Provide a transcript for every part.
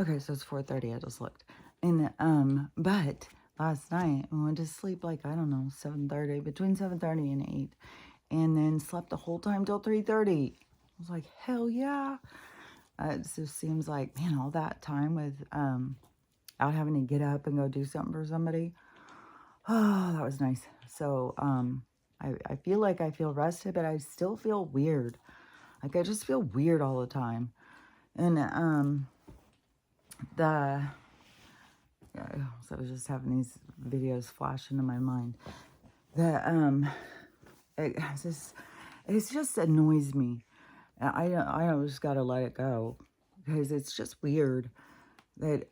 Okay, so it's 4:30. I just looked. And but last night I went to sleep like, I don't know, 7:30, between 7:30 and 8, and then slept the whole time till 3:30. I was like, hell yeah. It just seems like, man, all that time with out having to get up and go do something for somebody. Oh, that was nice. So I feel like I feel rested, but I still feel weird. Like I just feel weird all the time. And the yeah, so I was just having these videos flash into my mind. The it just annoys me. I just gotta let it go because it's just weird that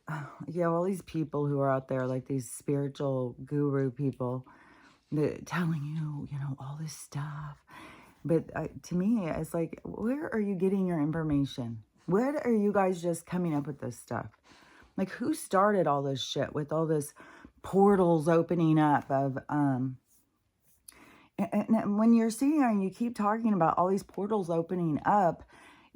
you have all these people who are out there like these spiritual guru people that telling you, all this stuff. But to me, it's like, where are you getting your information? Where are you guys just coming up with this stuff? Like, who started all this shit with all this portals opening up of, and when you're sitting there and you keep talking about all these portals opening up,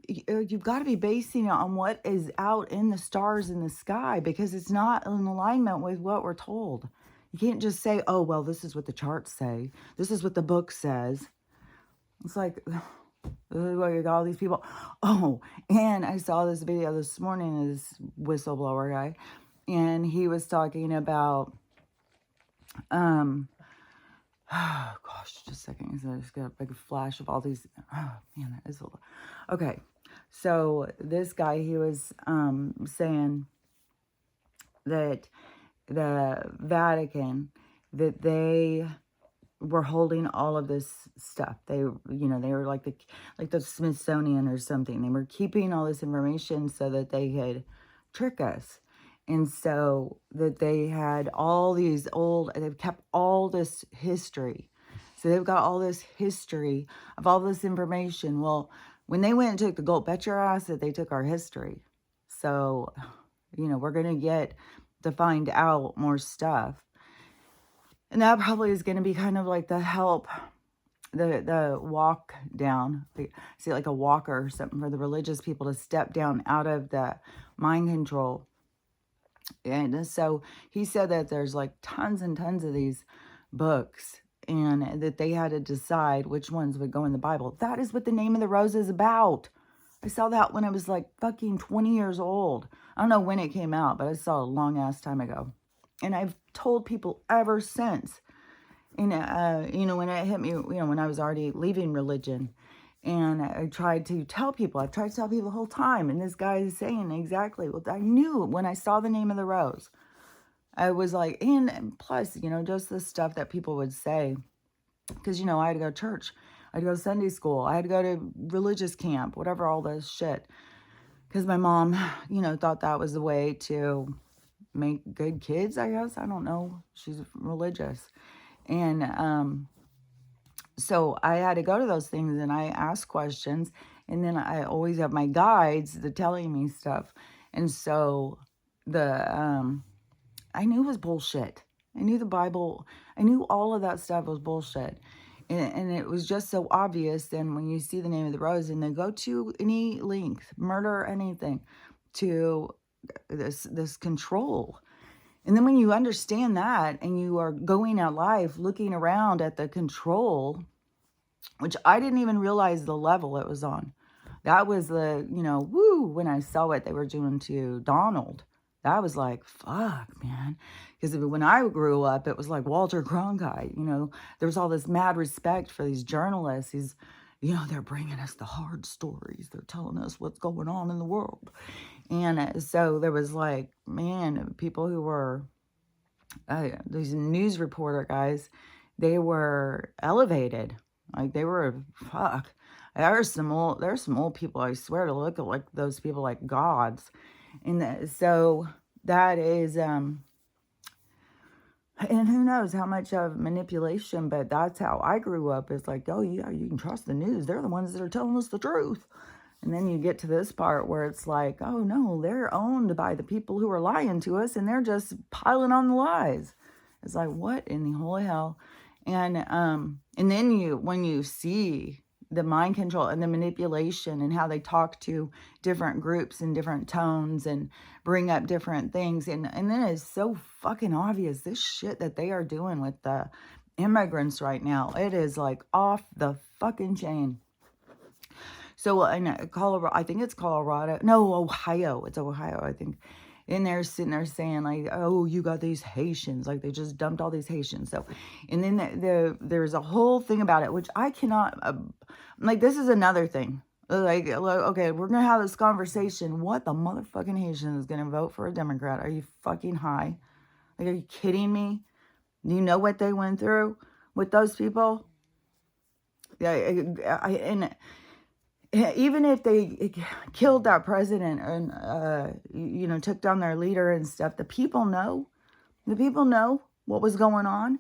you've got to be basing it on what is out in the stars in the sky because it's not in alignment with what we're told. You can't just say, oh, well, this is what the charts say. This is what the book says. It's like, you got all these people. Oh, and I saw this video this morning, this whistleblower guy, and he was talking about, oh gosh, just a second, because I just got a big flash of all these. Oh man, that is a lot. Okay, so this guy, he was saying that the Vatican, that they were holding all of this stuff. They were like the Smithsonian or something. They were keeping all this information so that they could trick us. And so that they had they've kept all this history. So they've got all this history of all this information. Well, when they went and took the gold, bet your ass that they took our history. So, we're going to get to find out more stuff. And that probably is going to be kind of like the walk down. See, like a walker or something for the religious people to step down out of the mind control. And so he said that there's like tons and tons of these books and that they had to decide which ones would go in the Bible. That is what the Name of the Rose is about. I saw that when I was like fucking 20 years old. I don't know when it came out, but I saw it a long ass time ago. And I've told people ever since. And, when it hit me, when I was already leaving religion. And I've tried to tell people the whole time. And this guy is saying exactly what I knew when I saw the Name of the Rose. I was like, and plus, just the stuff that people would say. Because, I had to go to church. I had to go to Sunday school. I had to go to religious camp, whatever, all this shit. Because my mom, thought that was the way to make good kids, I guess. I don't know. She's religious. And so I had to go to those things and I asked questions. And then I always have my guides that telling me stuff. And so I knew it was bullshit. I knew the Bible, I knew all of that stuff was bullshit. And it was just so obvious. Then when you see the Name of the Rose and then go to any length, murder anything, to this control. And then when you understand that and you are going out life looking around at the control, which I didn't even realize the level it was on. That was when I saw what they were doing to Donald. That was like, fuck, man. Because when I grew up, it was like Walter Cronkite. There was all this mad respect for these journalists. They're bringing us the hard stories. They're telling us what's going on in the world. And so there was like, man, people who were, these news reporter guys, they were elevated. Like they were, fuck. There's some old people, I swear, to look at like those people like gods. And so that is, and who knows how much of manipulation, but that's how I grew up. It's like, oh yeah, you can trust the news. They're the ones that are telling us the truth. And then you get to this part where it's like, oh no, they're owned by the people who are lying to us and they're just piling on the lies. It's like, what in the holy hell? And then when you see the mind control and the manipulation and how they talk to different groups in different tones and bring up different things. And then it's so fucking obvious, this shit that they are doing with the immigrants right now. It is like off the fucking chain. So in Colorado, I think it's Colorado. No, Ohio. It's Ohio, I think. And they're sitting there saying like, oh, you got these Haitians. Like they just dumped all these Haitians. So, and then there's a whole thing about it, which I cannot, like this is another thing. Like, okay, we're going to have this conversation. What the motherfucking Haitian is going to vote for a Democrat? Are you fucking high? Like, are you kidding me? Do you know what they went through with those people? Yeah, and even if they killed that president and, you know, took down their leader and stuff, the people know what was going on.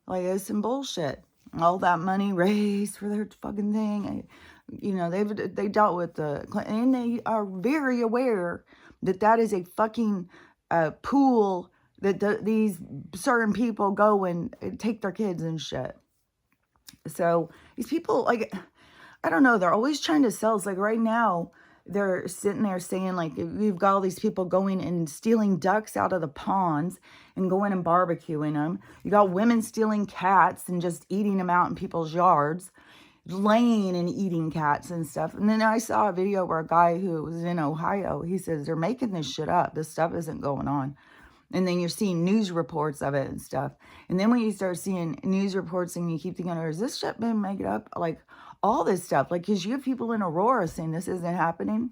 Like, it's some bullshit. All that money raised for their fucking thing. You know, they dealt with the, and they are very aware that that is a fucking pool that these certain people go and take their kids and shit. So these people, like, I don't know, they're always trying to sell. It's like right now, they're sitting there saying, like, we've got all these people going and stealing ducks out of the ponds and going and barbecuing them. You got women stealing cats and just eating them out in people's yards, laying and eating cats and stuff. And then I saw a video where a guy who was in Ohio, he says, they're making this shit up. This stuff isn't going on. And then you're seeing news reports of it and stuff. And then when you start seeing news reports and you keep thinking, oh, is this shit been made up? Like, all this stuff. Like, because you have people in Aurora saying this isn't happening.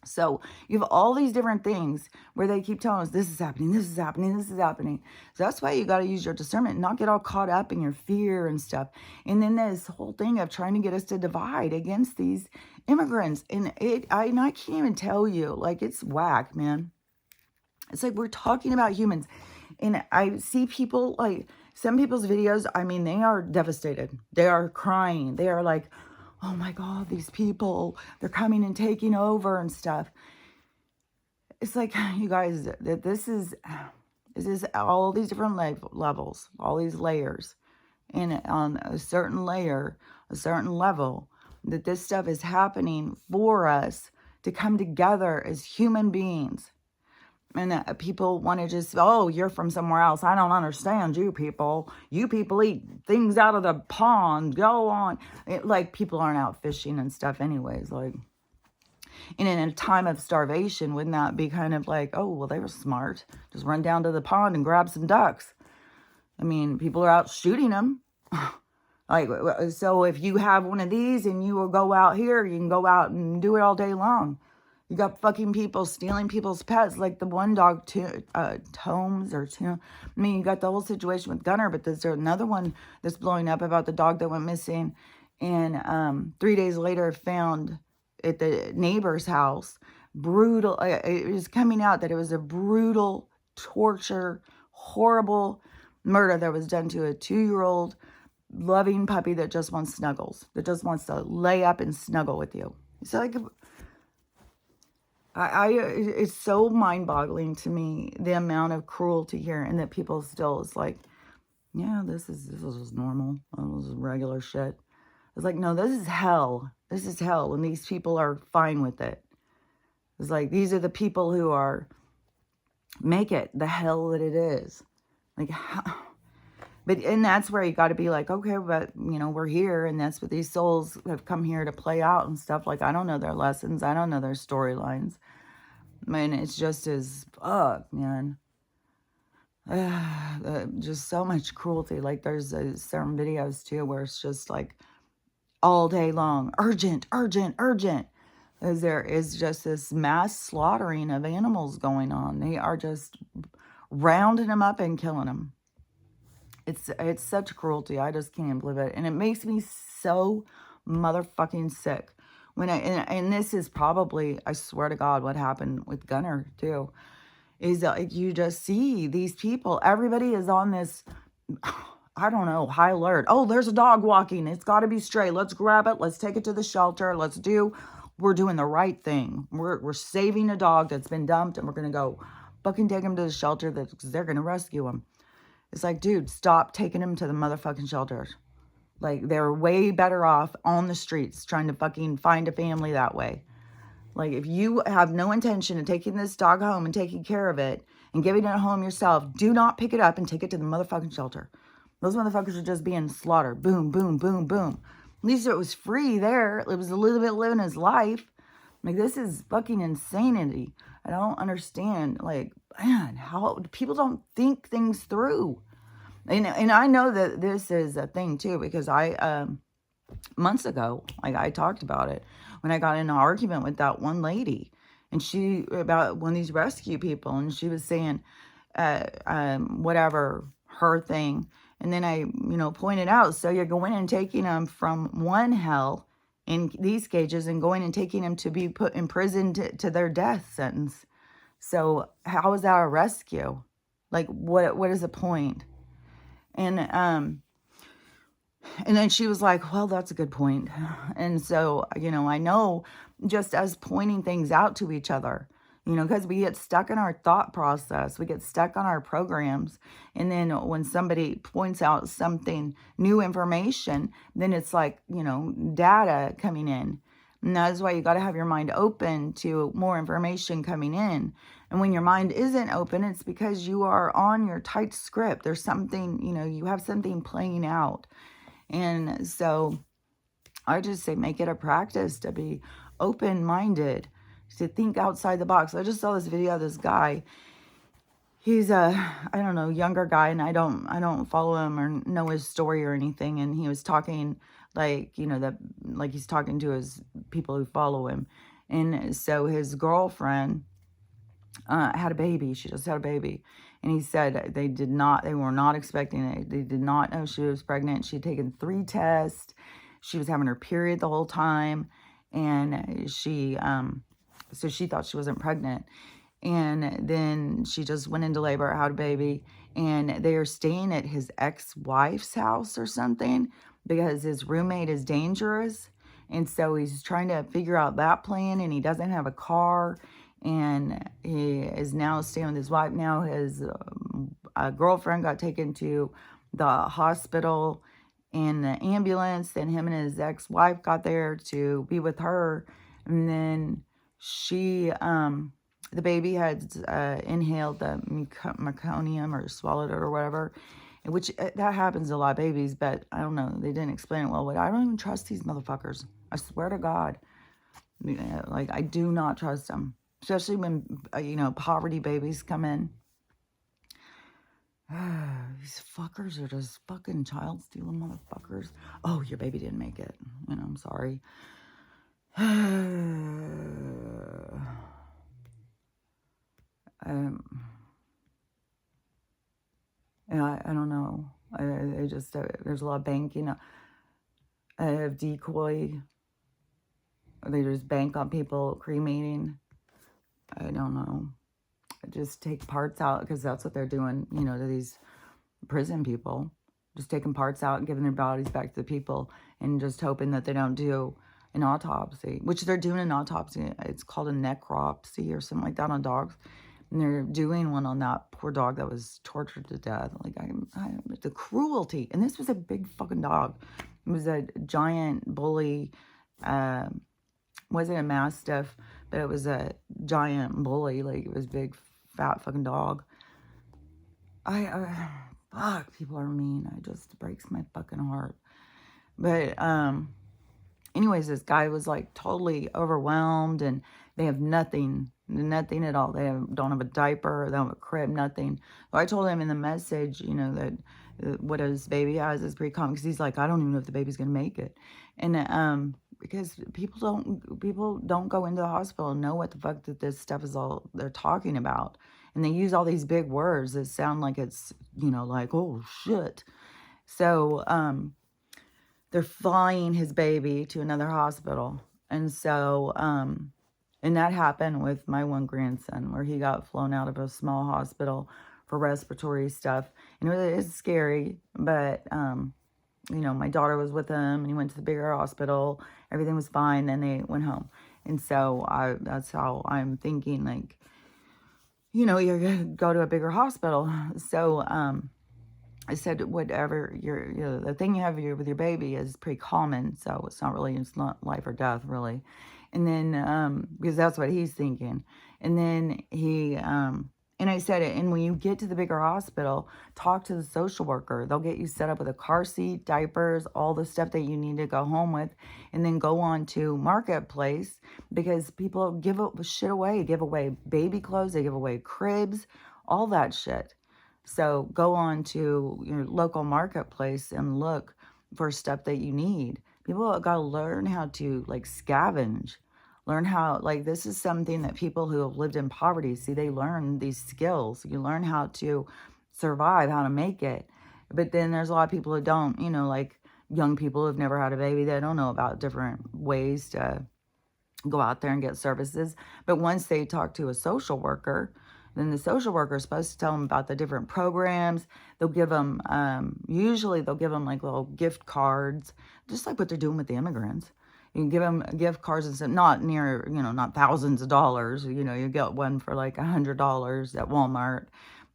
So you have all these different things where they keep telling us this is happening, this is happening, this is happening. So that's why you got to use your discernment and not get all caught up in your fear and stuff. And then this whole thing of trying to get us to divide against these immigrants. And I can't even tell you, like, it's whack, man. It's like we're talking about humans. And I see people, like, some people's videos, I mean, they are devastated. They are crying. They are like, oh my God, these people, they're coming and taking over and stuff. It's like, you guys, that this is all these different levels, all these layers. And on a certain layer, a certain level, that this stuff is happening for us to come together as human beings. And people want to just, oh, you're from somewhere else. I don't understand you people. You people eat things out of the pond. Go on. Like, people aren't out fishing and stuff anyways. Like, and in a time of starvation, wouldn't that be kind of like, oh, well, they were smart. Just run down to the pond and grab some ducks. I mean, people are out shooting them. Like, so if you have one of these and you will go out here, you can go out and do it all day long. You got fucking people stealing people's pets, like the one dog, Tomes, or I mean, you got the whole situation with Gunner, but there's another one that's blowing up about the dog that went missing, and 3 days later found at the neighbor's house. Brutal. It was coming out that it was a brutal, torture, horrible murder that was done to a 2-year-old loving puppy that just wants snuggles, that just wants to lay up and snuggle with you. So, like, it's so mind-boggling to me, the amount of cruelty here, and that people still is like, yeah, this is just normal. This is regular shit. It's like, no, this is hell. This is hell, and these people are fine with it. It's like, these are the people who make it the hell that it is. Like, how? And that's where you got to be like, okay, but, you know, we're here, and that's what these souls have come here to play out and stuff. Like, I don't know their lessons. I don't know their storylines. I mean, it's just as, fuck, man. Just so much cruelty. Like, there's certain videos, too, where it's just, like, all day long, urgent, urgent, urgent. As there is just this mass slaughtering of animals going on. They are just rounding them up and killing them. It's such cruelty. I just can't believe it. And it makes me so motherfucking sick. And this is probably, I swear to God, what happened with Gunner too. Is that you just see these people, everybody is on this, I don't know, high alert. Oh, there's a dog walking. It's got to be stray. Let's grab it. Let's take it to the shelter. We're doing the right thing. We're saving a dog that's been dumped, and we're going to go fucking take him to the shelter because they're going to rescue him. It's like, dude, stop taking him to the motherfucking shelter. Like, they're way better off on the streets trying to fucking find a family that way. Like, if you have no intention of taking this dog home and taking care of it and giving it a home yourself, do not pick it up and take it to the motherfucking shelter. Those motherfuckers are just being slaughtered. Boom, boom, boom, boom. At least it was free there. It was a little bit living his life. Like, this is fucking insanity. I don't understand. Like, man, how people don't think things through. And I know that this is a thing too, because I months ago, like, I talked about it when I got in an argument with that one lady, and she about one of these rescue people, and she was saying whatever her thing, and then I pointed out, so you're going and taking them from one hell in these cages and going and taking them to be put in prison to their death sentence. So how is that a rescue? Like, what is the point? And then she was like, well, that's a good point. And so, I know, just as pointing things out to each other, because we get stuck in our thought process, we get stuck on our programs. And then when somebody points out something, new information, then it's like, data coming in. And that's why you got to have your mind open to more information coming in. And when your mind isn't open, it's because you are on your tight script. There's something, you have something playing out. And so I just say, make it a practice to be open-minded, to think outside the box. I just saw this video of this guy. He's I don't know, younger guy, and I don't follow him or know his story or anything. And he was talking like, like he's talking to his people who follow him. And so his girlfriend had a baby. She just had a baby. And he said they were not expecting it. They did not know she was pregnant. She had taken 3 tests. She was having her period the whole time. And so she thought she wasn't pregnant. And then she just went into labor, had a baby. And they are staying at his ex-wife's house or something because his roommate is dangerous. And so he's trying to figure out that plan, and he doesn't have a car. And he is now staying with his wife. Now his girlfriend got taken to the hospital in the ambulance. Then him and his ex-wife got there to be with her. And then the baby had inhaled the meconium or swallowed it or whatever. Which, that happens to a lot of babies, but I don't know. They didn't explain it well. But I don't even trust these motherfuckers. I swear to God. Like, I do not trust them. Especially when, poverty babies come in. These fuckers are just fucking child stealing motherfuckers. Oh, your baby didn't make it. I'm sorry. Yeah, I don't know. I just, there's a lot of banking. I have decoy. They just bank on people cremating. I don't know. Just take parts out, because that's what they're doing, to these prison people. Just taking parts out and giving their bodies back to the people, and just hoping that they don't do an autopsy, which they're doing an autopsy. It's called a necropsy or something like that on dogs. And they're doing one on that poor dog that was tortured to death. Like, the cruelty. And this was a big fucking dog. It was a giant bully. Wasn't a mastiff, but it was a giant bully. Like, it was a big, fat fucking dog. Fuck, people are mean. It just breaks my fucking heart. But, anyways, this guy was, like, totally overwhelmed, and they have nothing at all. They don't have a diaper, they don't have a crib, nothing. So I told him in the message, that what his baby has is pretty common, because he's like, I don't even know if the baby's gonna make it. And because people don't go into the hospital and know what the fuck that this stuff is all they're talking about. And they use all these big words that sound like it's, like, oh shit. So they're flying his baby to another hospital. And so and that happened with my one grandson, where he got flown out of a small hospital for respiratory stuff. And it was scary, but my daughter was with him, and he went to the bigger hospital. Everything was fine. Then they went home. And so that's how I'm thinking, like, you're going to go to a bigger hospital. So I said whatever the thing you have with your baby is pretty common, so it's not life or death really. And then because that's what he's thinking. And then and I said it, and when you get to the bigger hospital, talk to the social worker. They'll get you set up with a car seat, diapers, all the stuff that you need to go home with, and then go on to Marketplace, because people give shit away, give away baby clothes, they give away cribs, all that shit. So go on to your local Marketplace and look for stuff that you need. People got to learn how to like scavenge, learn how, like, this is something that people who have lived in poverty, see, they learn these skills. You learn how to survive, how to make it. But then there's a lot of people who don't, like young people who've never had a baby, they don't know about different ways to go out there and get services. But once they talk to a social worker, then the social worker is supposed to tell them about the different programs. They'll give them, usually they'll give them like little gift cards, just like what they're doing with the immigrants. You can give them gift cards and stuff, not near, not thousands of dollars. You get one for like $100 at Walmart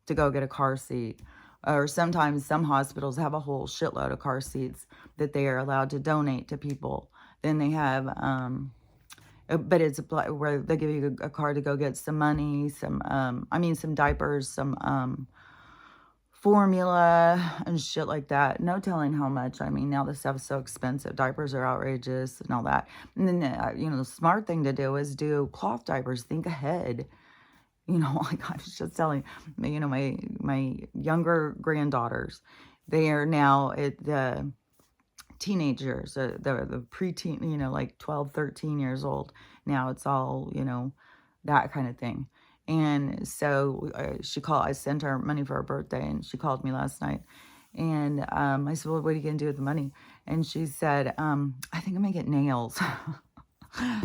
to go get a car seat. Or sometimes some hospitals have a whole shitload of car seats that they are allowed to donate to people. Then they have, but it's where they give you a card to go get some money, some diapers, some formula and shit like that. No telling how much. I mean, now this stuff's so expensive. Diapers are outrageous and all that. And then, the smart thing to do is do cloth diapers. Think ahead. Like I was just telling, my younger granddaughters, they are now at the teenagers, the preteen, like 12, 13 years old. Now it's all, that kind of thing. And so I sent her money for her birthday, and she called me last night. And I said, well, what are you going to do with the money? And she said, I think I'm going to get nails.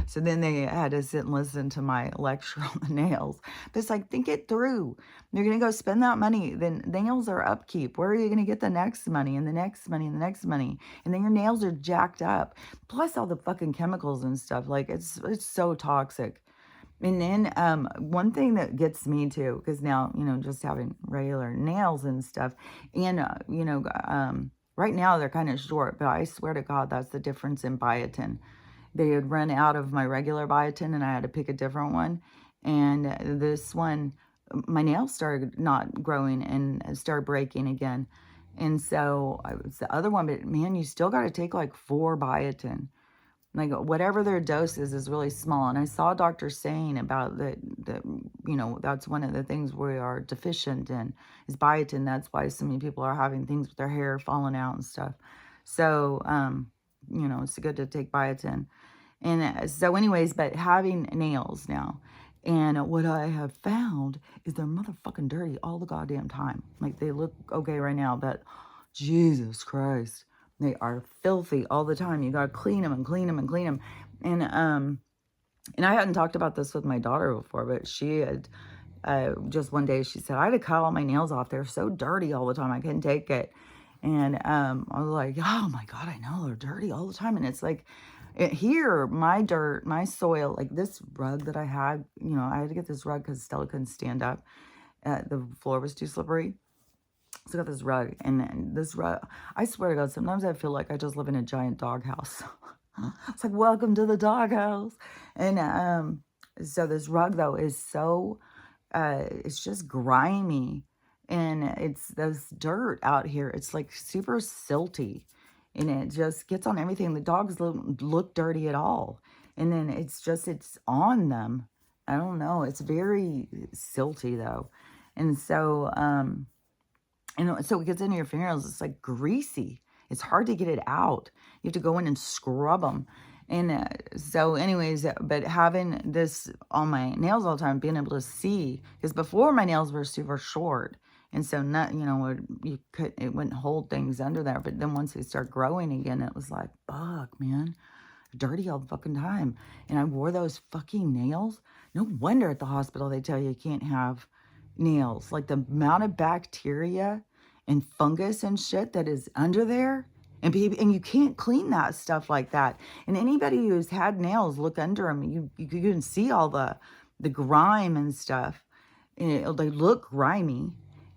So then they had to sit and listen to my lecture on the nails. But it's like, think it through. You're going to go spend that money. Then nails are upkeep. Where are you going to get the next money and the next money and the next money? And then your nails are jacked up. Plus all the fucking chemicals and stuff. Like, it's so toxic. And then one thing that gets me too, because now, just having regular nails and stuff, and, right now they're kind of short, but I swear to God, that's the difference in biotin. They had run out of my regular biotin, and I had to pick a different one. And this one, my nails started not growing and started breaking again. And so it's the other one, but man, you still got to take like 4 biotin. Like whatever their dose is really small. And I saw a doctor saying about that, that's one of the things we are deficient in is biotin. That's why so many people are having things with their hair falling out and stuff. So, it's good to take biotin. And so anyways, but having nails now, and what I have found is they're motherfucking dirty all the goddamn time. Like they look okay right now, but Jesus Christ, they are filthy all the time. You gotta clean them and clean them and clean them. And I hadn't talked about this with my daughter before, but she had just one day she said, I had to cut all my nails off. They're so dirty all the time. I couldn't take it. And I was like, oh my God, I know they're dirty all the time. And it's like, here, my dirt, my soil, like this rug that I had, I had to get this rug because Stella couldn't stand up. The floor was too slippery. So I got this rug, and this rug, I swear to God, sometimes I feel like I just live in a giant doghouse. It's like, welcome to the doghouse. And so this rug, though, is so, it's just grimy. And it's this dirt out here. It's like super silty. And it just gets on everything. The dogs don't look dirty at all. And then it's on them. I don't know. It's very silty, though. And so, so it gets into your fingernails. It's like greasy. It's hard to get it out. You have to go in and scrub them. And so anyways, but having this on my nails all the time, being able to see, because before my nails were super short. And so not, it wouldn't hold things under there. But then once they start growing again, it was like, fuck, man, dirty all the fucking time. And I wore those fucking nails. No wonder at the hospital they tell you can't have nails. Like the amount of bacteria and fungus and shit that is under there. And you can't clean that stuff like that. And anybody who's had nails, look under them. You can see all the grime and stuff. And they look grimy.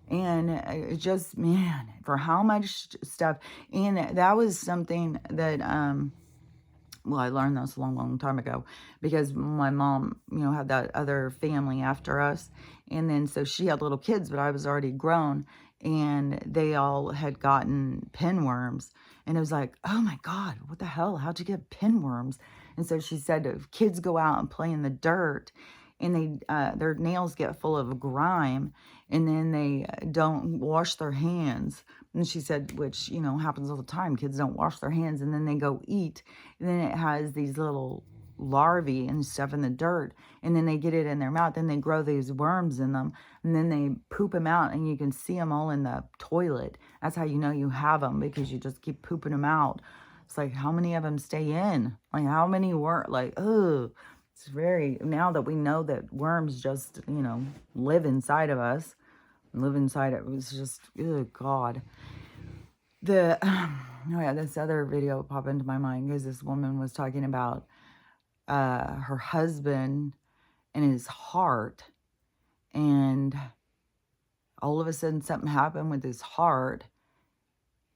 And it just, man, for how much stuff. And that was something that, well, I learned this a long, long time ago because my mom, had that other family after us. And then so she had little kids, but I was already grown, and they all had gotten pinworms. And it was like, oh my God, what the hell? How'd you get pinworms? And so she said, if kids go out and play in the dirt and their nails get full of grime, and then they don't wash their hands. And she said, which, happens all the time. Kids don't wash their hands, and then they go eat. And then it has these little larvae and stuff in the dirt. And then they get it in their mouth. Then they grow these worms in them. And then they poop them out, and you can see them all in the toilet. That's how you know you have them, because you just keep pooping them out. It's like, how many of them stay in? Like, how many weren't? Like, ugh. It's very, now that we know that worms just, live inside of us, live inside it was just, oh God. Oh yeah, this other video popped into my mind because this woman was talking about her husband and his heart, and all of a sudden something happened with his heart.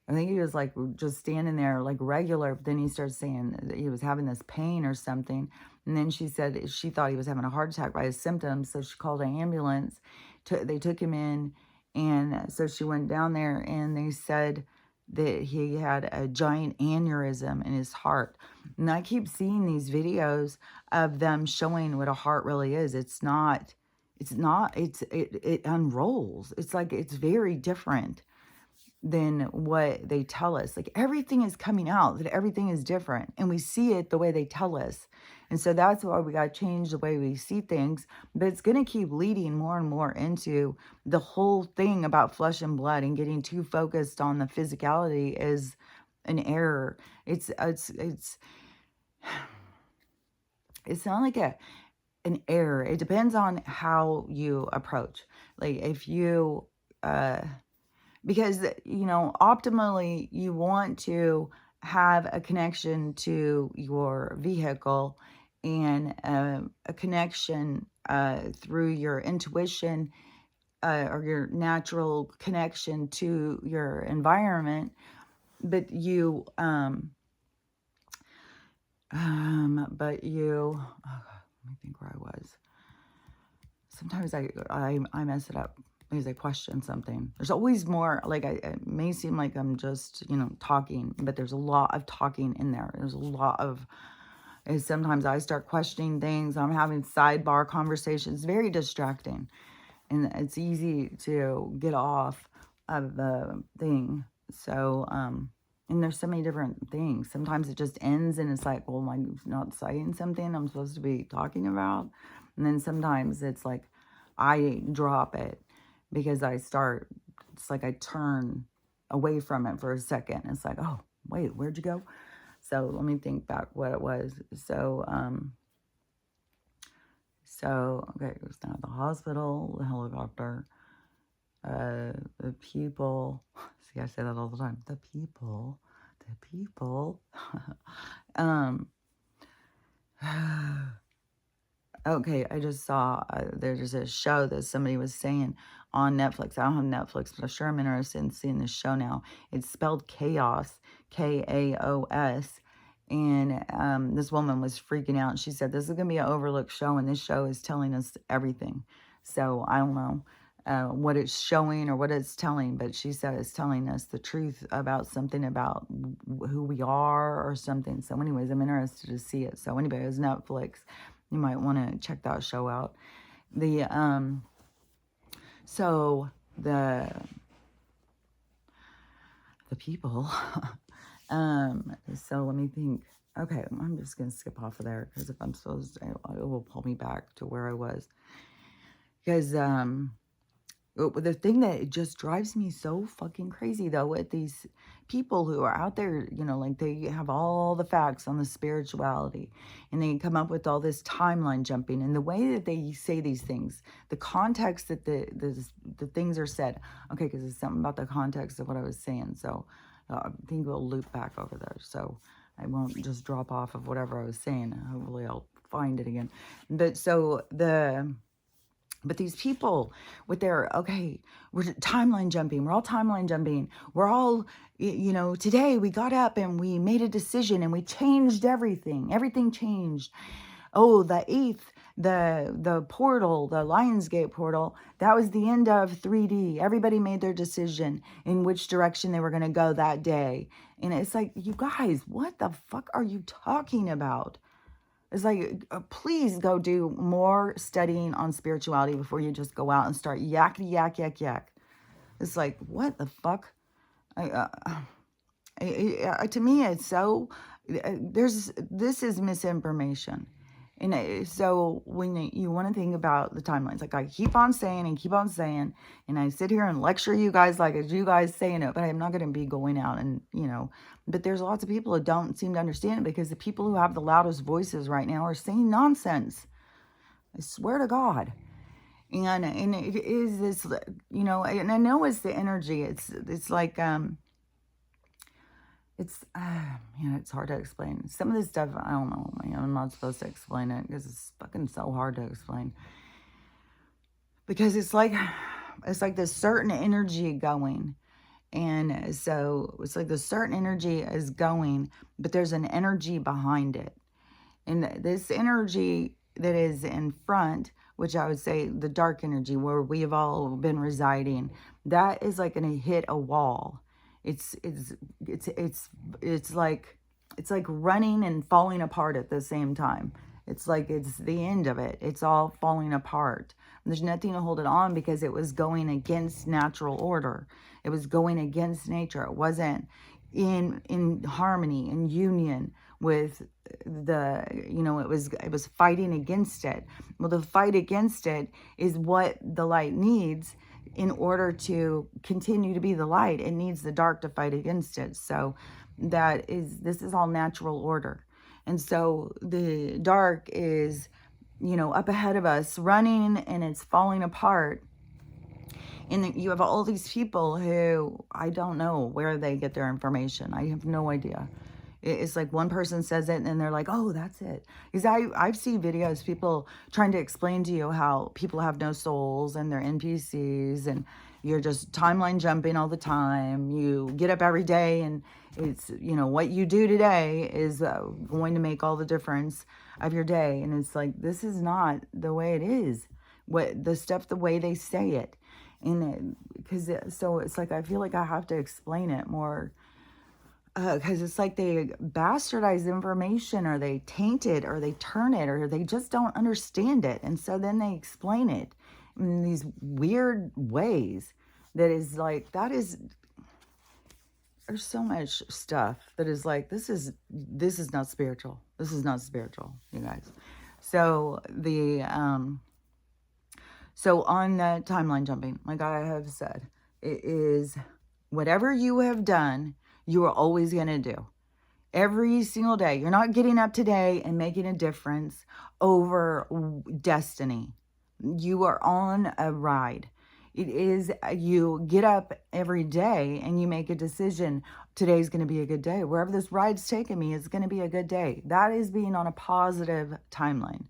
I think he was like just standing there like regular, but then he started saying that he was having this pain or something. And then she said she thought he was having a heart attack by his symptoms, so she called an ambulance. They took him in, and so she went down there, and they said that he had a giant aneurysm in his heart. And I keep seeing these videos of them showing what a heart really is. It unrolls. It's like, it's very different than what they tell us. Like, everything is coming out, that everything is different, and we see it the way they tell us. And so that's why we got to change the way we see things. But it's going to keep leading more and more into the whole thing about flesh and blood, and getting too focused on the physicality is an error. It's not like an error. It depends on how you approach. Like, if you because, optimally you want to have a connection to your vehicle, and a connection through your intuition, or your natural connection to your environment. But you oh God, let me think where I was. Sometimes I mess it up because I question something. There's always more. Like, it may seem like I'm just, talking, but there's a lot of talking in there. There's a lot of, and sometimes I start questioning things. I'm having sidebar conversations. Very distracting. And it's easy to get off of the thing. So, and there's so many different things. Sometimes it just ends, and it's like, well, am I not saying something I'm supposed to be talking about? And then sometimes it's like I drop it because it's like I turn away from it for a second. It's like, oh, wait, where'd you go? So let me think back what it was. So, okay, it was down at the hospital, the helicopter, the people. See, I say that all the time. The people. Okay, I just saw there's a show that somebody was saying on Netflix. I don't have Netflix, but I'm sure I'm interested in seeing this show now. It's spelled Chaos, Kaos. And this woman was freaking out. She said, this is going to be an overlooked show, and this show is telling us everything. So I don't know what it's showing or what it's telling, but she said it's telling us the truth about something about who we are or something. So anyways, I'm interested to see it. So anybody who has Netflix, you might want to check that show out. So the people, so let me think. Okay, I'm just going to skip off of there, because if I'm supposed to, it will pull me back to where I was. Because, the thing that it just drives me so fucking crazy, though, with these people who are out there, like, they have all the facts on the spirituality, and they come up with all this timeline jumping, and the way that they say these things, the context that the things are said. Okay, because it's something about the context of what I was saying. So I think we'll loop back over there. So I won't just drop off of whatever I was saying. Hopefully I'll find it again. But so But these people with their, okay, we're timeline jumping. We're all timeline jumping. We're all, today we got up and we made a decision and we changed everything. Everything changed. Oh, the eighth, the portal, the Lionsgate portal, that was the end of 3D. Everybody made their decision in which direction they were going to go that day. And it's like, you guys, what the fuck are you talking about? It's like, please go do more studying on spirituality before you just go out and start yakety yak, yak, yak. It's like, what the fuck? To me, it's so, this is misinformation. And so when you want to think about the timelines, like I keep on saying and keep on saying, and I sit here and lecture you guys like as you guys saying it, but I'm not going to be going out and, but there's lots of people who don't seem to understand it because the people who have the loudest voices right now are saying nonsense. I swear to God. And it is this, and I know it's the energy. It's like, it's hard to explain. Some of this stuff, I don't know. I'm not supposed to explain it because it's fucking so hard to explain. Because it's like this certain energy going. And so it's like the certain energy is going, but there's an energy behind it. And this energy that is in front, which I would say the dark energy where we have all been residing, that is like going to hit a wall. It's like running and falling apart at the same time. It's like it's the end of it. It's all falling apart. There's nothing to hold it on because it was going against natural order. It was going against nature. It wasn't in harmony, in union with the, it was fighting against it. Well, the fight against it is what the light needs. In order to continue to be the light, it needs the dark to fight against it. So this is all natural order. And so the dark is, up ahead of us running and it's falling apart. And you have all these people who, I don't know where they get their information. I have no idea. It's like one person says it and they're like, oh, that's it. Because I've seen videos, people trying to explain to you how people have no souls and they're NPCs and you're just timeline jumping all the time. You get up every day and it's, what you do today is going to make all the difference of your day. And it's like, this is not the way it is. The way they say it. And so it's like, I feel like I have to explain it more. Because it's like they bastardize information or they taint it or they turn it or they just don't understand it. And so then they explain it in these weird ways there's so much stuff that is like, this is not spiritual. This is not spiritual, you guys. So so on the timeline jumping, like I have said, it is whatever you have done, you are always going to do. Every single day. You're not getting up today and making a difference over destiny. You are on a ride. It is, you get up every day and you make a decision. Today's going to be a good day. Wherever this ride's taking me, it's going to be a good day. That is being on a positive timeline.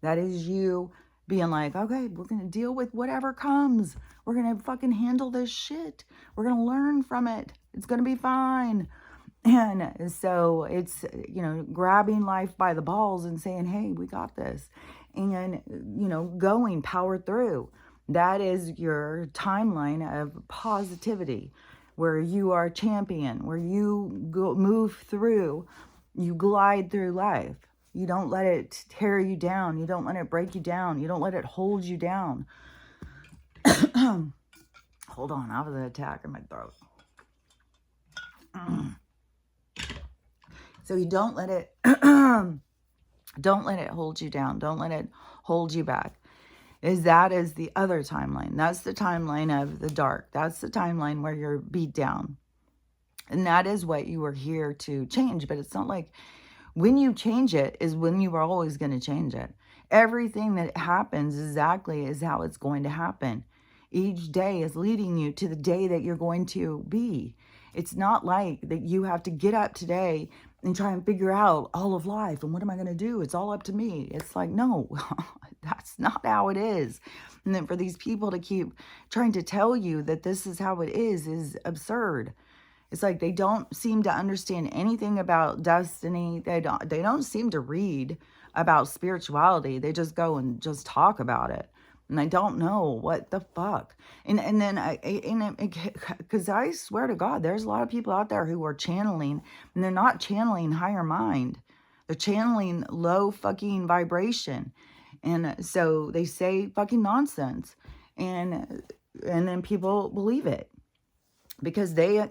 That is you being like, okay, we're going to deal with whatever comes. We're going to fucking handle this shit. We're going to learn from it. It's going to be fine. And so it's, grabbing life by the balls and saying, hey, we got this. And, going power through. That is your timeline of positivity, where you are a champion, where you move through, you glide through life. You don't let it tear you down. You don't let it break you down. You don't let it hold you down. Hold on, I have an attack in my throat. So you don't let it hold you down. Don't let it hold you back. That is the other timeline. That's the timeline of the dark. That's the timeline where you're beat down. And that is what you are here to change. But it's not like when you change it is when you are always going to change it. Everything that happens exactly is how it's going to happen. Each day is leading you to the day that you're going to be. It's not like that you have to get up today and try and figure out all of life and what am I going to do? It's all up to me. It's like, no, That's not how it is. And then for these people to keep trying to tell you that this is how it is absurd. It's like they don't seem to understand anything about destiny. They don't seem to read about spirituality. They just go and just talk about it. And I don't know what the fuck. And then because I swear to God, there's a lot of people out there who are channeling, and they're not channeling higher mind. They're channeling low fucking vibration. And so they say fucking nonsense. And then people believe it because they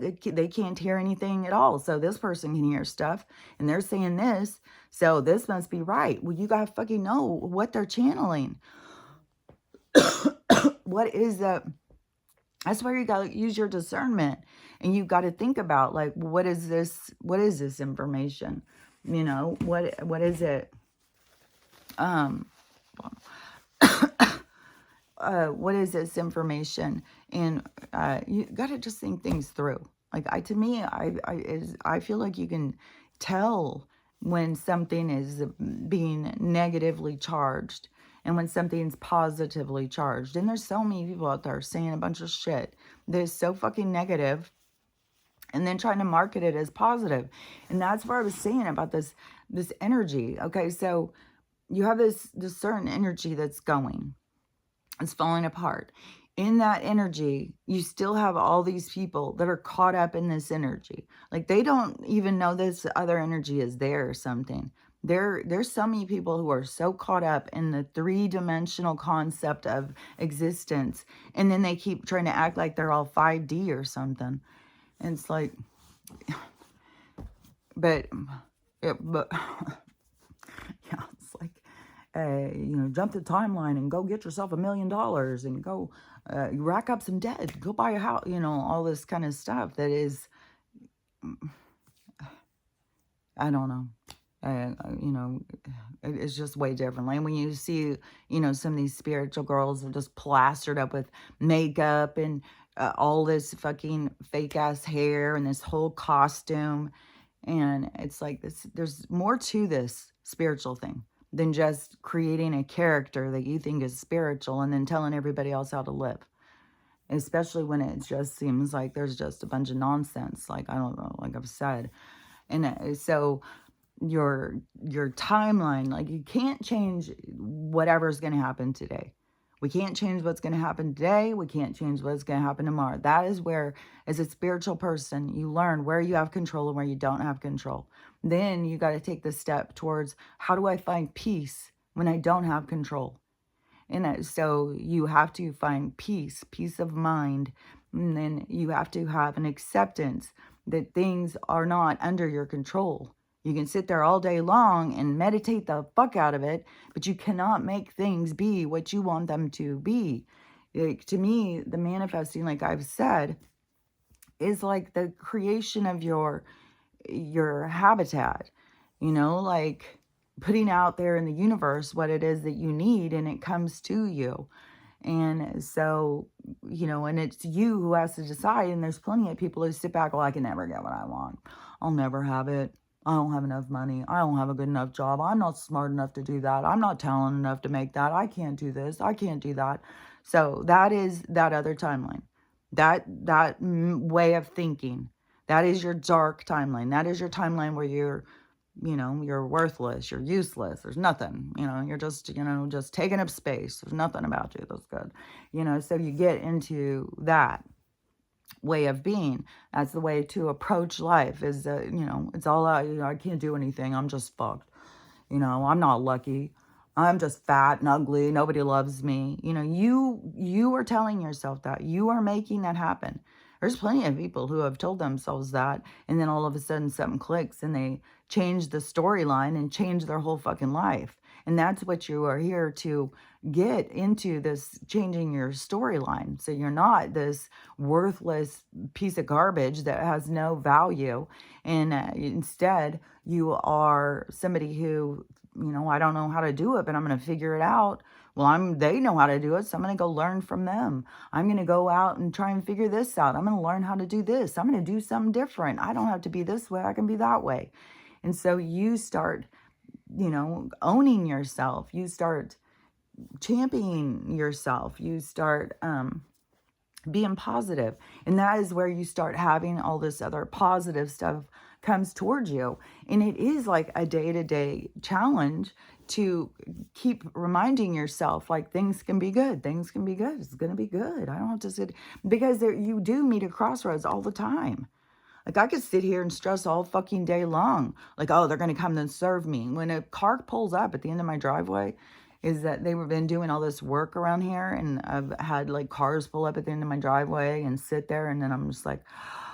can't hear anything at all. So this person can hear stuff and they're saying this, so this must be right. Well, you gotta fucking know what they're channeling. What is that? That's where you gotta use your discernment, and you got to think about, like, what is this information? You know, what is it? What is this information? And you got to just think things through. Like, I feel like you can tell when something is being negatively charged and when something's positively charged. And there's so many people out there saying a bunch of shit that is so fucking negative, and then trying to market it as positive. And that's where I was saying about this energy. Okay, so you have this certain energy that's going. It's falling apart. In that energy, you still have all these people that are caught up in this energy. Like, they don't even know this other energy is there or something. There's so many people who are so caught up in the three-dimensional concept of existence, and then they keep trying to act like they're all 5D or something. And it's like, but yeah, it's like, jump the timeline and go get yourself $1 million and go rack up some debt, go buy a house, all this kind of stuff that is, I don't know. It's just way differently. And when you see, some of these spiritual girls are just plastered up with makeup and all this fucking fake ass hair and this whole costume. And it's like there's more to this spiritual thing than just creating a character that you think is spiritual and then telling everybody else how to live. Especially when it just seems like there's just a bunch of nonsense. Like, I don't know, like I've said. And so your timeline, like, you can't change whatever's going to happen today. We can't change what's going to happen today. We can't change what's going to happen tomorrow. That is where, as a spiritual person, you learn where you have control and where you don't have control. Then you got to take the step towards, how do I find peace when I don't have control? And so you have to find peace of mind. And then you have to have an acceptance that things are not under your control. You can sit there all day long and meditate the fuck out of it, but you cannot make things be what you want them to be. Like, to me, the manifesting, like I've said, is like the creation of your habitat, like putting out there in the universe what it is that you need, and it comes to you. And so, and it's you who has to decide. And there's plenty of people who sit back, well, I can never get what I want. I'll never have it. I don't have enough money. I don't have a good enough job. I'm not smart enough to do that. I'm not talented enough to make that. I can't do this. I can't do that. So that is that other timeline. That way of thinking. That is your dark timeline. That is your timeline where you're worthless, you're useless, there's nothing, you're just, just taking up space. There's nothing about you that's good. So you get into that way of being. That's the way to approach life, is it's all out, I can't do anything, I'm just fucked. I'm not lucky. I'm just fat and ugly. Nobody loves me. You are telling yourself that. You are making that happen. There's plenty of people who have told themselves that, and then all of a sudden something clicks and they change the storyline and change their whole fucking life. And that's what you are here to get into, this changing your storyline. So you're not this worthless piece of garbage that has no value. And instead, you are somebody who, I don't know how to do it, but I'm going to figure it out. Well, they know how to do it, so I'm going to go learn from them. I'm going to go out and try and figure this out. I'm going to learn how to do this. I'm going to do something different. I don't have to be this way. I can be that way. And so you start, owning yourself. You start championing yourself. You start being positive. And that is where you start having all this other positive stuff comes towards you. And it is like a day-to-day challenge to keep reminding yourself, like, things can be good. Things can be good. It's going to be good. I don't have to sit, because you do meet a crossroads all the time. Like, I could sit here and stress all fucking day long. Like, oh, they're going to come and serve me. When a car pulls up at the end of my driveway, is that they've been doing all this work around here. And I've had, like, cars pull up at the end of my driveway and sit there. And then I'm just like,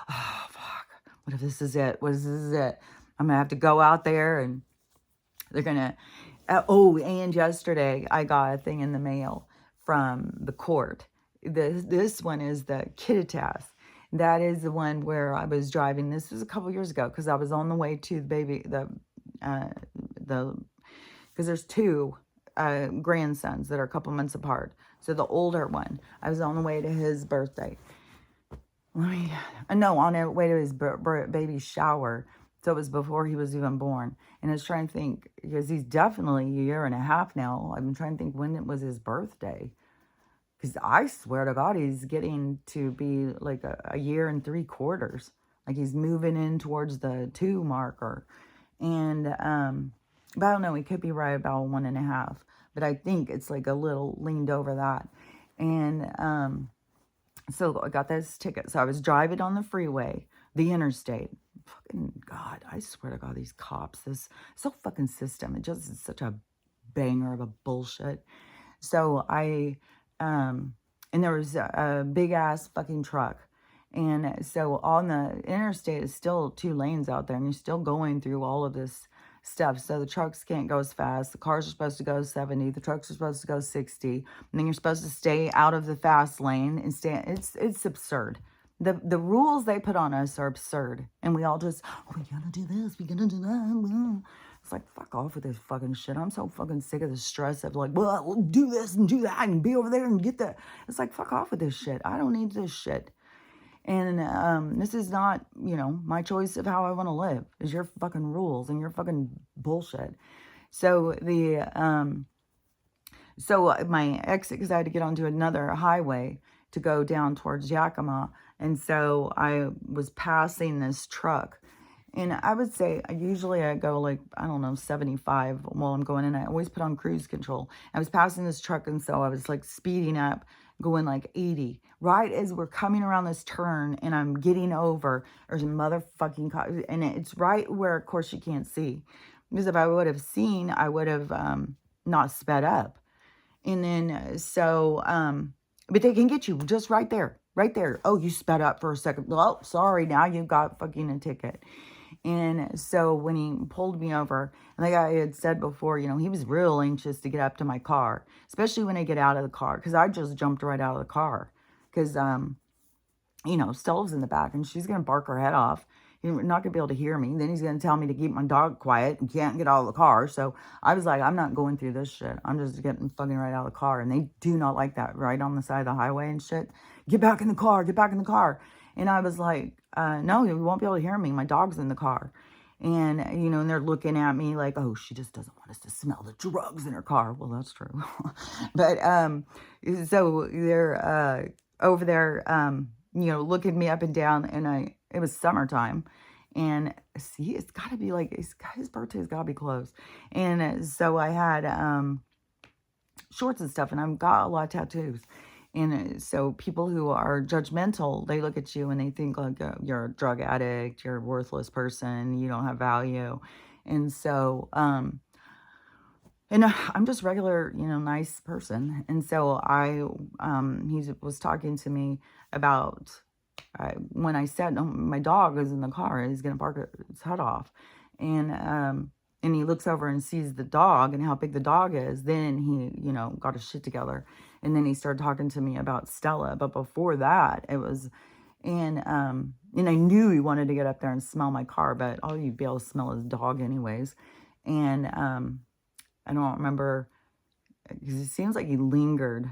oh, fuck. What if this is it? What if this is it? I'm going to have to go out there and they're going to... and yesterday I got a thing in the mail from the court. This one is the Kittitas. That is the one where I was driving. This was a couple years ago because I was on the way to because there's two grandsons that are a couple months apart. So the older one, I was on the way to his birthday. On the way to his baby shower. So it was before he was even born. And I was trying to think, because he's definitely a year and a half now. I'm trying to think when it was his birthday. Because I swear to God, he's getting to be like a year and 3/4. Like, he's moving in towards the 2 marker. And, but I don't know, he could be right about 1.5. But I think it's like a little leaned over that. And so I got this ticket. So I was driving on the freeway, the interstate. Fucking God, I swear to God, these cops, this whole fucking system, it just is such a banger of a bullshit. So and there was a big ass fucking truck. And so on the interstate is still 2 lanes out there, and you're still going through all of this stuff. So the trucks can't go as fast. The cars are supposed to go 70. The trucks are supposed to go 60. And then you're supposed to stay out of the fast lane and stay. It's absurd. The rules they put on us are absurd. And we all just, oh, we gotta do this, we gotta do that. It's like, fuck off with this fucking shit. I'm so fucking sick of the stress of like, well, we'll do this and do that and be over there and get that. It's like, fuck off with this shit. I don't need this shit. And this is not, my choice of how I want to live. Is your fucking rules and your fucking bullshit. So my exit, because I had to get onto another highway to go down towards Yakima. And so I was passing this truck. And I would say, usually I go like, I don't know, 75 while I'm going in. I always put on cruise control. I was passing this truck, and so I was like speeding up, going like 80. Right as we're coming around this turn and I'm getting over, there's a motherfucking car. And it's right where, of course, you can't see. Because if I would have seen, I would have not sped up. And then, but they can get you just right there. Right there. Oh, you sped up for a second. Well, sorry, now you got fucking a ticket. And so when he pulled me over, and like I had said before, he was real anxious to get up to my car, especially when I get out of the car, because I just jumped right out of the car. Because, Stella's in the back, and she's going to bark her head off. He's not going to be able to hear me. Then he's going to tell me to keep my dog quiet and can't get out of the car. So I was like, I'm not going through this shit. I'm just getting fucking right out of the car. And they do not like that, right on the side of the highway and shit. Get back in the car. Get back in the car. And I was like, no, you won't be able to hear me. My dog's in the car. And, and they're looking at me like, oh, she just doesn't want us to smell the drugs in her car. Well, that's true. But so they're over there, looking me up and down. And it was summertime. And see, it's got to be like, his birthday's got to be close. And so I had shorts and stuff, and I've got a lot of tattoos. And so people who are judgmental, they look at you and they think like you're a drug addict, you're a worthless person, you don't have value. And so, and I'm just regular, nice person. And so he was talking to me about when I said, no, my dog is in the car, he's going to bark his head off. And he looks over and sees the dog and how big the dog is. Then he, got his shit together. And then he started talking to me about Stella. But before that, it was, and I knew he wanted to get up there and smell my car, but all you'd be able to smell his dog anyways. And I don't remember, because it seems like he lingered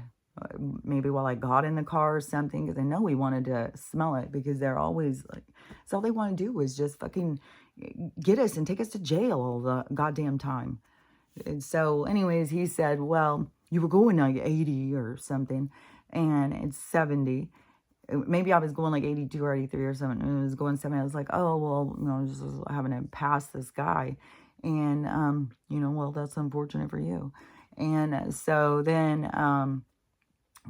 maybe while I got in the car or something, because I know he wanted to smell it, because they're always like, so all they want to do is just fucking get us and take us to jail all the goddamn time. And so anyways, he said, well, you were going like 80 or something, and it's 70. Maybe I was going like 82 or 83 or something, and it was going 70. I was like, oh, well, just was having to pass this guy. And, well, that's unfortunate for you. And so then,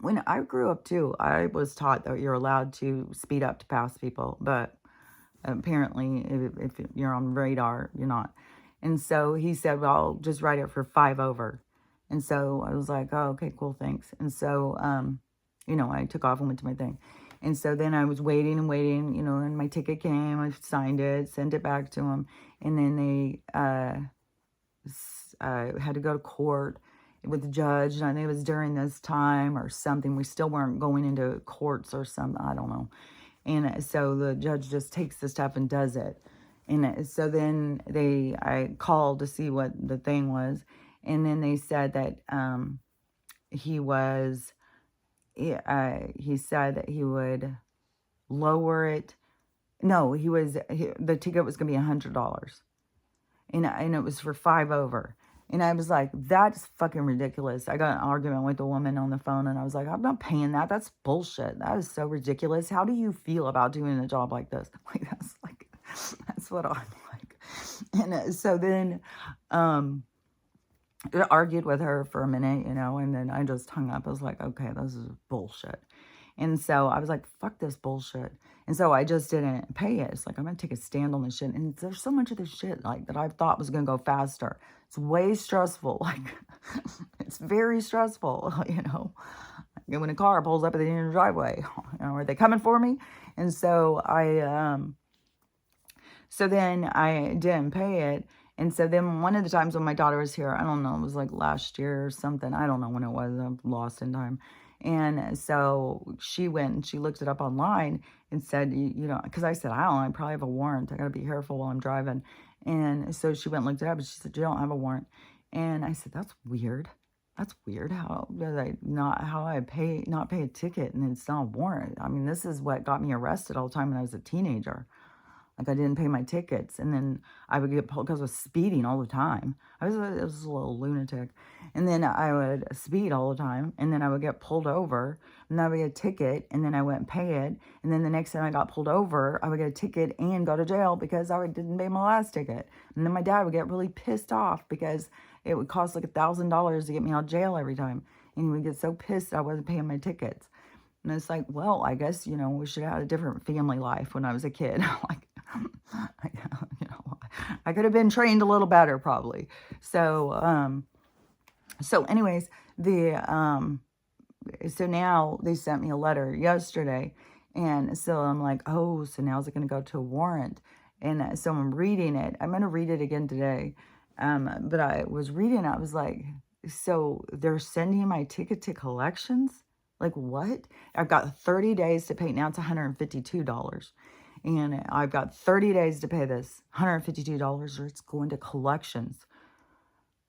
when I grew up too, I was taught that you're allowed to speed up to pass people, but apparently, if you're on radar, you're not. And so he said, well, I'll just write it for 5 over. And so I was like, oh, okay, cool, thanks. And so, I took off and went to my thing. And so then I was waiting and waiting, and my ticket came. I signed it, sent it back to him. And then they had to go to court with the judge. And it was during this time or something. We still weren't going into courts or something. I don't know. And so the judge just takes the stuff and does it. And so then I called to see what the thing was. And then they said that he said that he would lower it. No, the ticket was going to be $100. And it was for 5 over. And I was like, that's fucking ridiculous. I got an argument with the woman on the phone, and I was like, I'm not paying that. That's bullshit. That is so ridiculous. How do you feel about doing a job like this? That's what I'm like. And so then I argued with her for a minute, and then I just hung up. I was like, okay, this is bullshit. And so I was like, fuck this bullshit. And so I just didn't pay it. It's like, I'm going to take a stand on this shit. And there's so much of this shit that I thought was going to go faster. It's way stressful. It's very stressful, When a car pulls up at the end of the driveway, are they coming for me? And so so then I didn't pay it. And so then one of the times when my daughter was here, I don't know, it was like last year or something. I don't know when it was. I'm lost in time. And so she went and she looked it up online and said, because I said, I don't know, I probably have a warrant. I got to be careful while I'm driving. And so she went and looked it up and she said, you don't have a warrant. And I said, that's weird. That's weird. How did I not pay a ticket and it's not a warrant? I mean, this is what got me arrested all the time when I was a teenager. Like, I didn't pay my tickets, and then I would get pulled because I was speeding all the time. I was a little lunatic. And then I would speed all the time, and then I would get pulled over, and then I would get a ticket, and then I wouldn't pay it. And then the next time I got pulled over, I would get a ticket and go to jail because I didn't pay my last ticket. And then my dad would get really pissed off because it would cost like $1,000 to get me out of jail every time. And he would get so pissed that I wasn't paying my tickets. And it's like, well, I guess, we should have had a different family life when I was a kid. I could have been trained a little better probably. So, anyways, so now they sent me a letter yesterday. And so I'm like, oh, so now is it going to go to a warrant? And so I'm reading it. I'm going to read it again today. But I was reading, I was like, so they're sending my ticket to collections? Like, what? I've got 30 days to pay. Now it's $152. And I've got 30 days to pay this $152 or it's going to collections.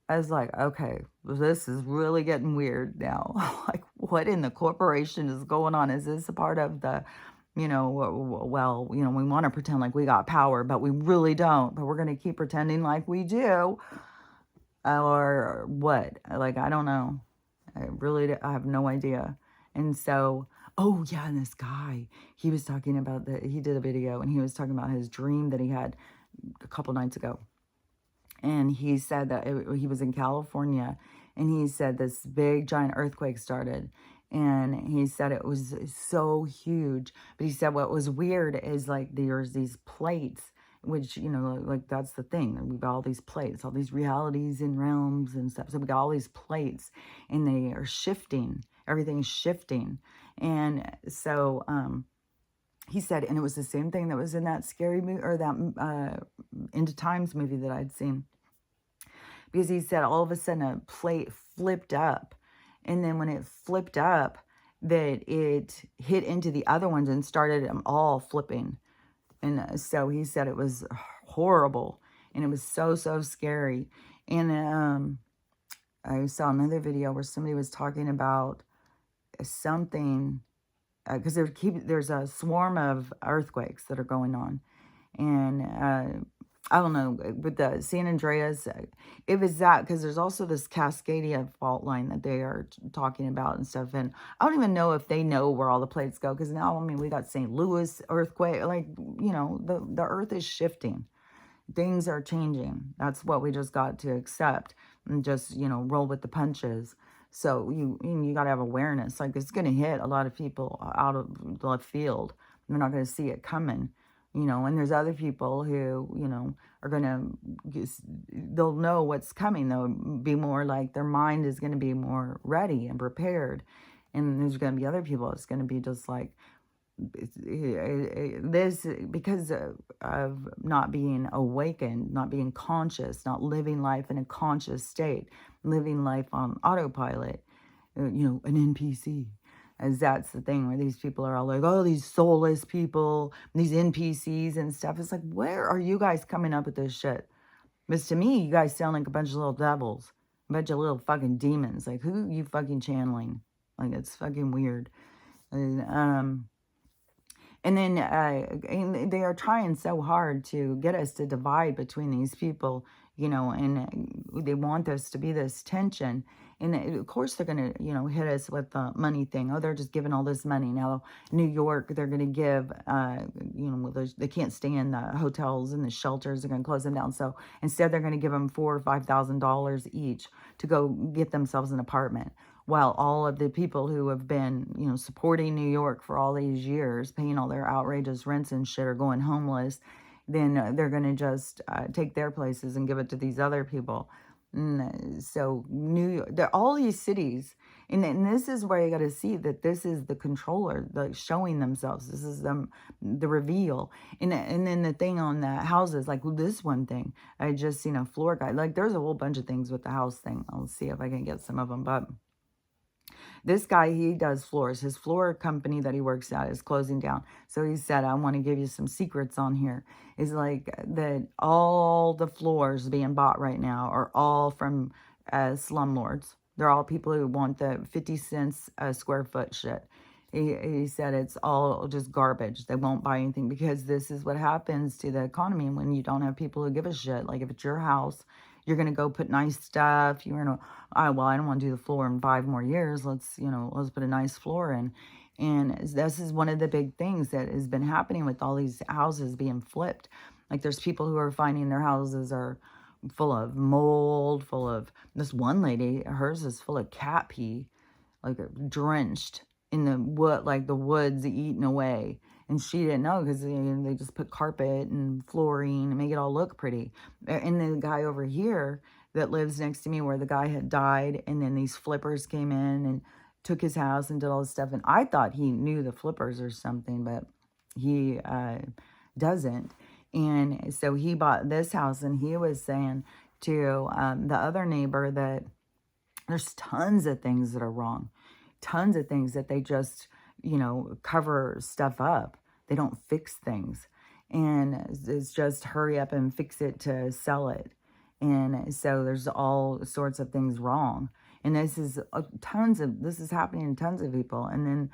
I was like, okay, this is really getting weird now. Like, what in the corporation is going on? Is this a part of the, we want to pretend like we got power, but we really don't. But we're going to keep pretending like we do. Or what? Like, I don't know. I have no idea. And so, oh yeah, and this guy, he was talking about he did a video and he was talking about his dream that he had a couple nights ago. And he said that he was in California and he said this big giant earthquake started. And he said it was so huge. But he said what was weird is like there's these plates, which, like that's the thing. We've got all these plates, all these realities and realms and stuff. So we got all these plates and they are shifting. Everything's shifting. And so he said, and it was the same thing that was in that scary movie or that Into Times movie that I'd seen. Because he said all of a sudden a plate flipped up. And then when it flipped up, that it hit into the other ones and started them all flipping. And so he said it was horrible. And it was so, so scary. And I saw another video where somebody was talking about something, because there's a swarm of earthquakes that are going on. And I don't know, with the San Andreas, it was that because there's also this Cascadia fault line that they are talking about and stuff. And I don't even know if they know where all the plates go because now, I mean, we got St. Louis earthquake. Like, the earth is shifting. Things are changing. That's what we just got to accept and just, roll with the punches. So you got to have awareness. Like, it's going to hit a lot of people out of left field. They're not going to see it coming, and there's other people who, are going to, they'll know what's coming. They'll be more like their mind is going to be more ready and prepared. And there's going to be other people. It's going to be just like, this because of not being awakened, not being conscious, not living life in a conscious state, living life on autopilot, an NPC. As that's the thing where these people are all like, oh, these soulless people, these NPCs and stuff. It's like, where are you guys coming up with this shit? Because to me, you guys sound like a bunch of little devils, a bunch of little fucking demons. Like, who you fucking channeling? Like, it's fucking weird. And then and they are trying so hard to get us to divide between these people, and they want us to be this tension. And of course, they're going to, hit us with the money thing. Oh, they're just giving all this money. Now, New York, they're going to give, well, they can't stay in the hotels and the shelters. They're going to close them down. So instead, they're going to give them $4,000 or $5,000 each to go get themselves an apartment, while all of the people who have been, supporting New York for all these years, paying all their outrageous rents and shit, are going homeless, then they're going to just take their places and give it to these other people. So New York, all these cities, and this is where you got to see that this is the controller, showing themselves. This is them, the reveal, and then the thing on the houses, like this one thing, I just seen a floor guy. Like, there's a whole bunch of things with the house thing. I'll see if I can get some of them, but. This guy, he does floors. His floor company that he works at is closing down. So he said, I want to give you some secrets on here. Is like that all the floors being bought right now are all from slumlords. They're all people who want the 50 cents a square foot shit. He said it's all just garbage. They won't buy anything because this is what happens to the economy when you don't have people who give a shit. Like, if it's your house, you're going to go put nice stuff. You're going to, well, I don't want to do the floor in 5 more years. Let's put a nice floor in. And this is one of the big things that has been happening with all these houses being flipped. Like, there's people who are finding their houses are full of mold, full of, this one lady, hers is full of cat pee, like drenched in the wood, like the woods eaten away. And she didn't know because they just put carpet and flooring and make it all look pretty. And the guy over here that lives next to me, where the guy had died, and then these flippers came in and took his house and did all this stuff. And I thought he knew the flippers or something, but he doesn't. And so he bought this house, and he was saying to the other neighbor that there's tons of things that are wrong, tons of things that they just, cover stuff up. They don't fix things. And it's just hurry up and fix it to sell it. And so there's all sorts of things wrong. And this is this is happening to tons of people. And then,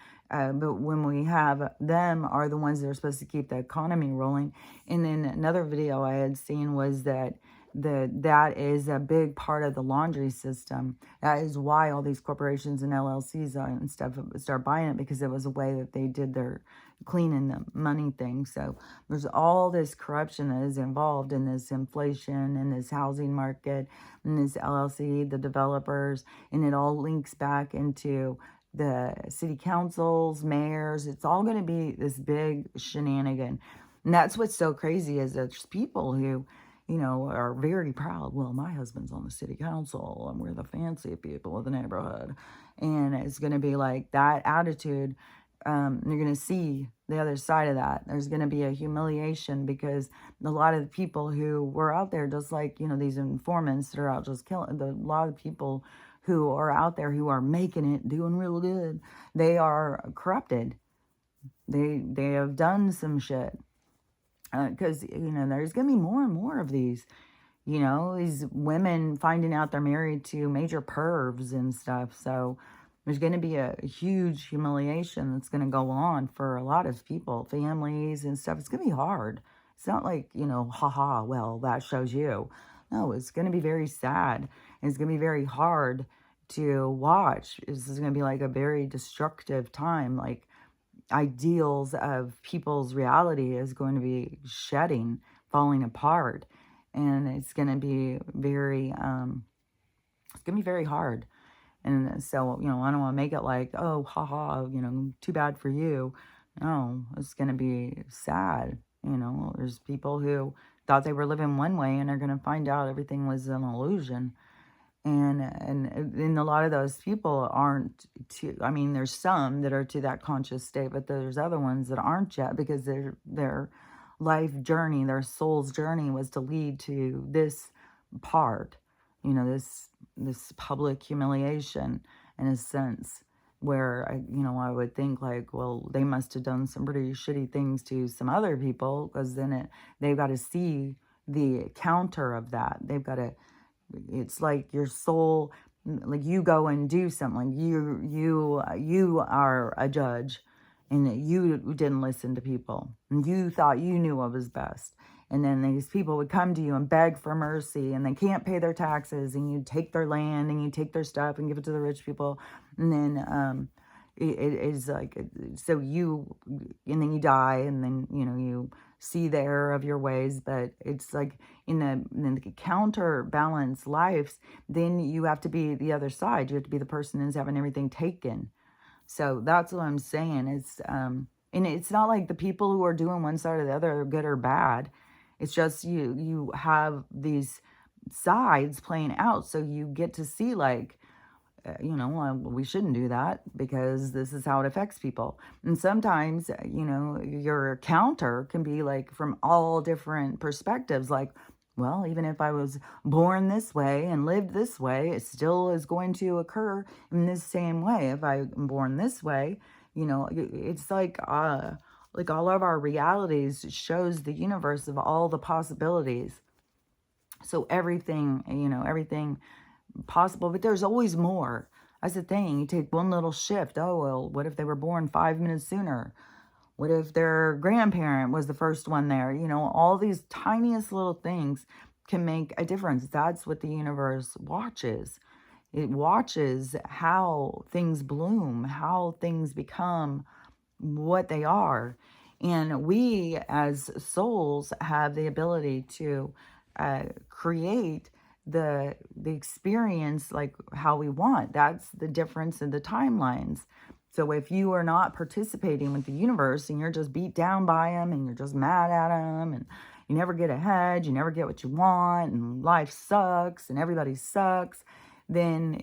but when we have them are the ones that are supposed to keep the economy rolling. And then another video I had seen was that that is a big part of the laundry system. That is why all these corporations and LLCs and stuff start buying it, because it was a way that they did their cleaning the money thing. So there's all this corruption that is involved in this inflation and this housing market and this LLC, the developers, and it all links back into the city councils, mayors. It's all going to be this big shenanigan. And that's what's so crazy, is there's people who, are very proud. Well, my husband's on the city council and we're the fancy people of the neighborhood. And it's going to be like that attitude. You're going to see the other side of that. There's going to be a humiliation, because a lot of the people who were out there, just like, these informants that are out just killing, a lot of people who are out there who are making it, doing real good, they are corrupted. They have done some shit. Because, there's going to be more and more of these, these women finding out they're married to major pervs and stuff. So there's going to be a huge humiliation that's going to go on for a lot of people, families and stuff. It's going to be hard. It's not like, haha, well, that shows you. No, it's going to be very sad. And it's going to be very hard to watch. This is going to be like a very destructive time. Like, ideals of people's reality is going to be shedding, falling apart. And it's going to be very hard. And so, I don't want to make it like, oh, haha, too bad for you. No, it's going to be sad. There's people who thought they were living one way and are going to find out everything was an illusion. And a lot of those people aren't to, I mean, there's some that are to that conscious state, but there's other ones that aren't yet, because their life journey, their soul's journey was to lead to this part, this public humiliation, in a sense, where I would think like, well, they must have done some pretty shitty things to some other people, because then they've got to see the counter of that. They've got to, it's like your soul, like you go and do something, like you are a judge, and you didn't listen to people, and you thought you knew what was best. And then these people would come to you and beg for mercy, and they can't pay their taxes, and you take their land and you take their stuff and give it to the rich people. And then it is like, so and then you die, and then you see the error of your ways. But it's like in the counterbalance lives, then you have to be the other side. You have to be the person who's having everything taken. So that's what I'm saying. And it's not like the people who are doing one side or the other are good or bad. It's just you have these sides playing out, so you get to see like, we shouldn't do that because this is how it affects people. And sometimes, your counter can be like from all different perspectives. Like, well, even if I was born this way and lived this way, it still is going to occur in this same way. If I'm born this way, it's like all of our realities shows the universe of all the possibilities. So everything, everything possible, but there's always more. That's the thing. You take one little shift. Oh, well, what if they were born 5 minutes sooner? What if their grandparent was the first one there? All these tiniest little things can make a difference. That's what the universe watches. It watches how things bloom, how things become what they are. And we as souls have the ability to create the experience like how we want. That's the difference in the timelines. So if you are not participating with the universe, and you're just beat down by them, and you're just mad at them, and you never get ahead, you never get what you want, and life sucks and everybody sucks, then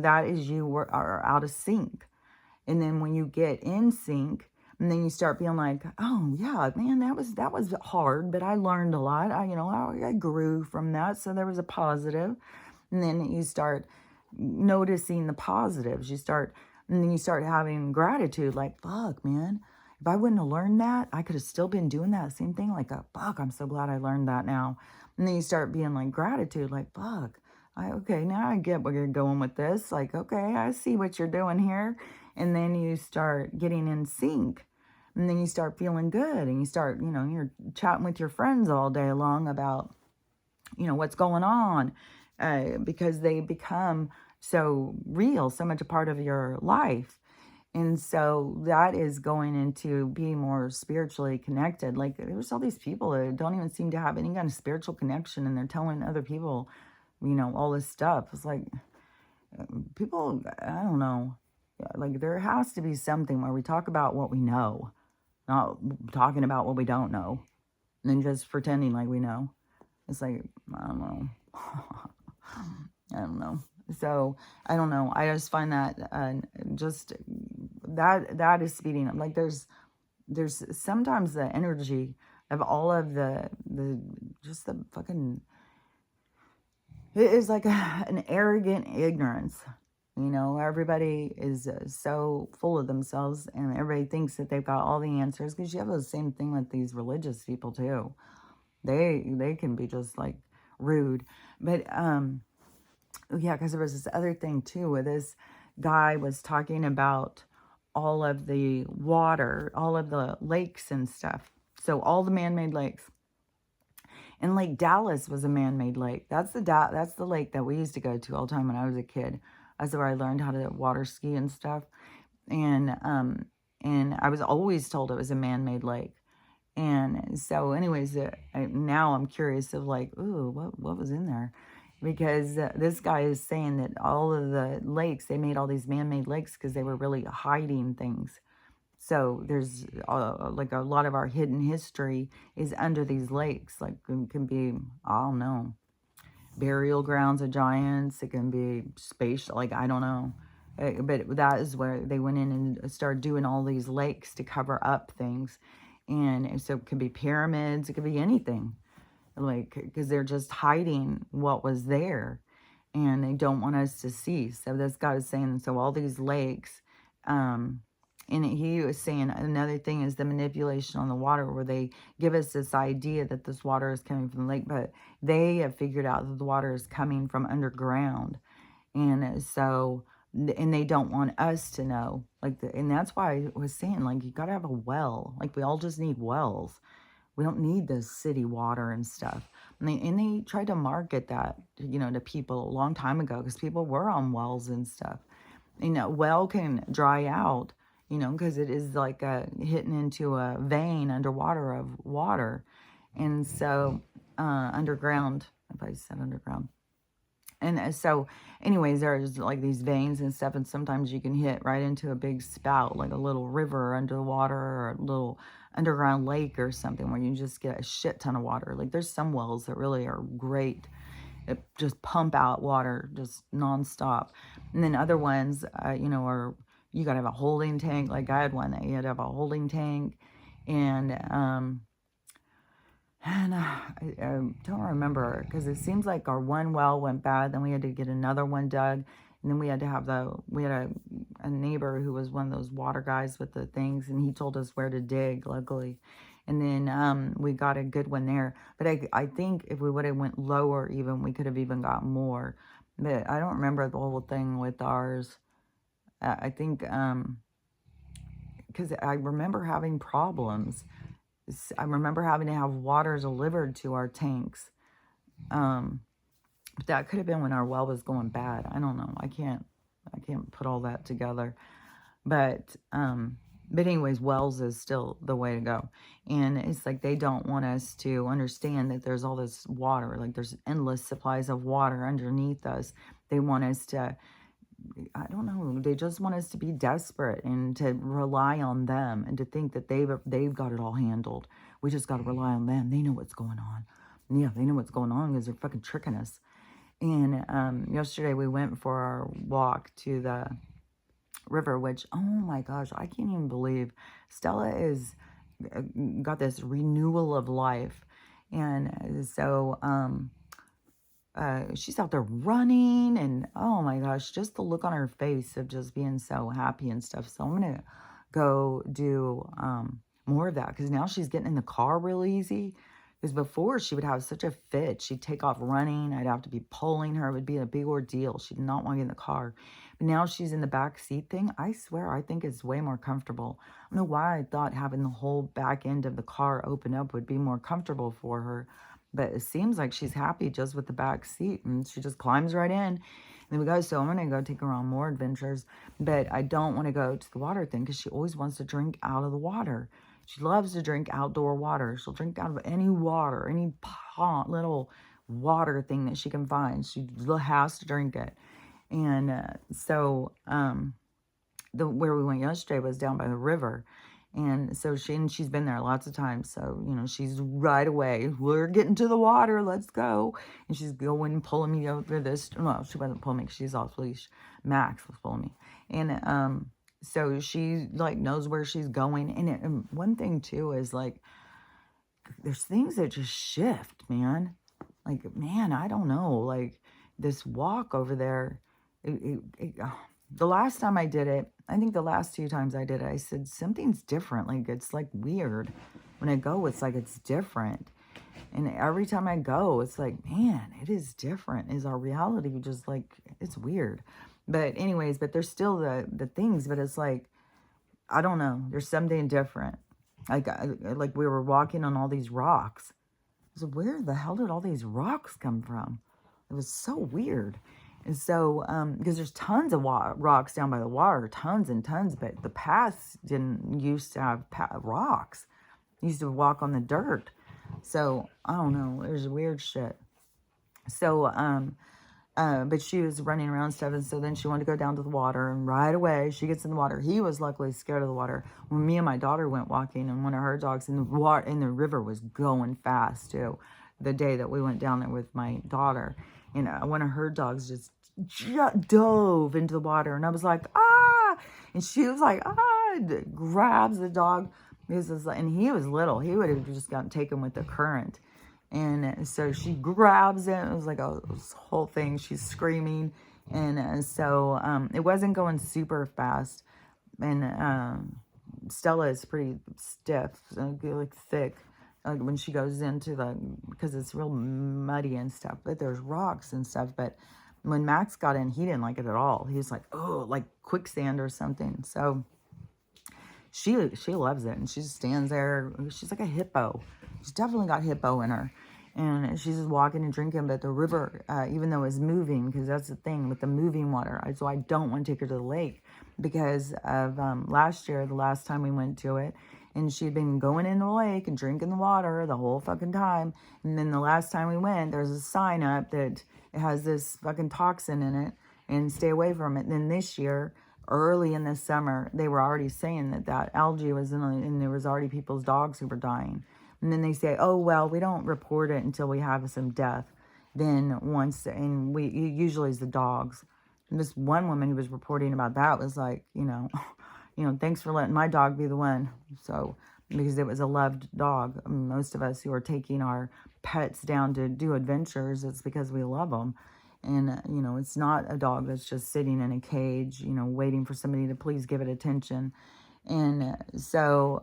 that is you are out of sync. And then when you get in sync, and then you start being like, oh yeah, man, that was hard, but I learned a lot. I grew from that, so there was a positive. And then you start noticing the positives. And then you start having gratitude, like, fuck, man, if I wouldn't have learned that, I could have still been doing that same thing. Like, fuck, I'm so glad I learned that now. And then you start being like gratitude, like, fuck, okay, now I get where you're going with this. Like, okay, I see what you're doing here. And then you start getting in sync. And then you start feeling good. And you start, you're chatting with your friends all day long about, what's going on. Because they become so real, so much a part of your life. And so that is going into being more spiritually connected. Like, there's all these people that don't even seem to have any kind of spiritual connection, and they're telling other people, all this stuff. It's like, people, I don't know. Like, there has to be something where we talk about what we know, not talking about what we don't know, and then just pretending like we know. It's like, I don't know. I don't know. So I don't know. I just find that just that is speeding up. Like, there's sometimes the energy of all of the just the fucking, it is like an arrogant ignorance. Everybody is so full of themselves, and everybody thinks that they've got all the answers, because you have the same thing with these religious people too. They can be just like rude. But yeah, because there was this other thing too, where this guy was talking about all of the water, all of the lakes and stuff. So all the man-made lakes. And Lake Dallas was a man-made lake. That's the lake that we used to go to all the time when I was a kid. That's where I learned how to water ski and stuff. And I was always told it was a man-made lake. And so, anyways, now I'm curious of like, ooh, what was in there? Because this guy is saying that all of the lakes, they made all these man-made lakes because they were really hiding things. So there's like a lot of our hidden history is under these lakes. Like it can be, I don't know, burial grounds of giants. It can be spatial, like I don't know. But that is where they went in and started doing all these lakes to cover up things. And so it could be pyramids, it could be anything. Like, because they're just hiding what was there and they don't want us to see. So this guy was saying, so all these lakes, and he was saying another thing is the manipulation on the water, where they give us this idea that this water is coming from the lake, but they have figured out that the water is coming from underground. And so, and they don't want us to know. And that's why I was saying, like, you got to have a well. Like, we all just need wells. We don't need the city water and stuff. And they tried to market that, to people a long time ago because people were on wells and stuff. Well can dry out, because it is like hitting into a vein underwater of water. And so underground, if I said underground. And so, anyways, there's like these veins and stuff, and sometimes you can hit right into a big spout, like a little river under the water, or a little underground lake or something, where you just get a shit ton of water. Like there's some wells that really are great. It just pump out water just nonstop. And then other ones, are, you got to have a holding tank. Like I had one that you had to have a holding tank. And I don't remember, because it seems like our one well went bad. Then we had to get another one dug. And then we had to have we had a neighbor who was one of those water guys with the things. And he told us where to dig, luckily. And then we got a good one there. But I think if we would have went lower even, we could have even got more. But I don't remember the whole thing with ours. I think, because I remember having problems. I remember having to have water delivered to our tanks. But that could have been when our well was going bad. I don't know. I can't put all that together. But anyways, wells is still the way to go. And it's like they don't want us to understand that there's all this water. Like there's endless supplies of water underneath us. They want us to, I don't know, they just want us to be desperate and to rely on them and to think that they've got it all handled. We just got to rely on them. They know what's going on. Yeah, they know what's going on because they're fucking tricking us. And yesterday we went for our walk to the river, which, oh my gosh, I can't even believe Stella is got this renewal of life. And so she's out there running, and oh my gosh, just the look on her face of just being so happy and stuff. So I'm gonna go do more of that, because now she's getting in the car real easy. Because before she would have such a fit, she'd take off running, I'd have to be pulling her, it would be a big ordeal. She did not want to get in the car. But now she's in the back seat thing, I swear I think it's way more comfortable. I don't know why I thought having the whole back end of the car open up would be more comfortable for her. But it seems like she's happy just with the back seat, and she just climbs right in. And then we go. So I'm going to go take her on more adventures. But I don't want to go to the water thing because she always wants to drink out of the water. She loves to drink outdoor water. She'll drink out of any water, any pond, little water thing that she can find. She has to drink it. And so where we went yesterday was down by the river. And so she's been there lots of times. So, she's right away, we're getting to the water, let's go. And she's going, pulling me over this. Well, she wasn't pulling me because she's off leash. Max was pulling me. And so she like knows where she's going. And one thing too is like, there's things that just shift, man. Like, man, I don't know. Like this walk over there, the last time I did it, I think the last 2 times I did it, I said, something's different. Like, it's like weird. When I go, it's like it's different. And every time I go, it's like, man, it is different. Is our reality just like, it's weird. But anyways, but there's still the things, but it's like, I don't know. There's something different. Like we were walking on all these rocks. So where the hell did all these rocks come from? It was so weird. And so, because there's tons of rocks down by the water, tons and tons, but the paths didn't used to have rocks. You used to walk on the dirt. So, I don't know. There's weird shit. So, but she was running around and stuff, and so then she wanted to go down to the water, and right away she gets in the water. He was luckily scared of the water. When me and my daughter went walking, and one of her dogs in the water in the river was going fast too. The day that we went down there with my daughter, and one of her dogs just dove into the water, and I was like, ah, and she was like, ah, grabs the dog. And he was little. He would have just gotten taken with the current. And so she grabs it. It was like a whole thing. She's screaming. And so it wasn't going super fast. And Stella is pretty stiff, like thick, when she goes into because it's real muddy and stuff. But there's rocks and stuff. But when Max got in, he didn't like it at all. He was like, oh, like quicksand or something. So she loves it. And she just stands there. She's like a hippo. She's definitely got hippo in her. And she's just walking and drinking, but the river, even though it's moving, because that's the thing with the moving water, so I don't want to take her to the lake because of last year, the last time we went to it, and she'd been going in the lake and drinking the water the whole fucking time. And then the last time we went, there's a sign up that it has this fucking toxin in it and stay away from it. And then this year, early in the summer, they were already saying that algae was and there was already people's dogs who were dying. And then they say, oh, well, we don't report it until we have some death. Then once, and usually it's the dogs. And this one woman who was reporting about that was like, thanks for letting my dog be the one. So, because it was a loved dog. Most of us who are taking our pets down to do adventures, it's because we love them. And, it's not a dog that's just sitting in a cage, waiting for somebody to please give it attention. And so,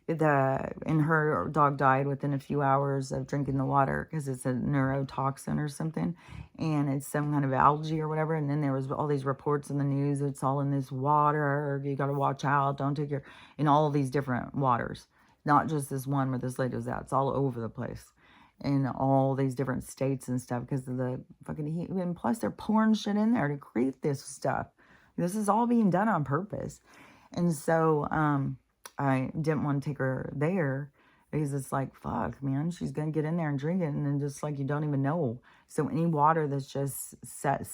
her dog died within a few hours of drinking the water because it's a neurotoxin or something, and it's some kind of algae or whatever. And then there was all these reports in the news, it's all in this water, you got to watch out, don't take your, in all of these different waters, not just this one where this lady was at. It's all over the place in all these different states and stuff because of the fucking heat. And plus they're pouring shit in there to create this stuff. This is all being done on purpose. And so I didn't want to take her there because it's like, fuck, man, she's going to get in there and drink it. And then just like, you don't even know. So any water that's just set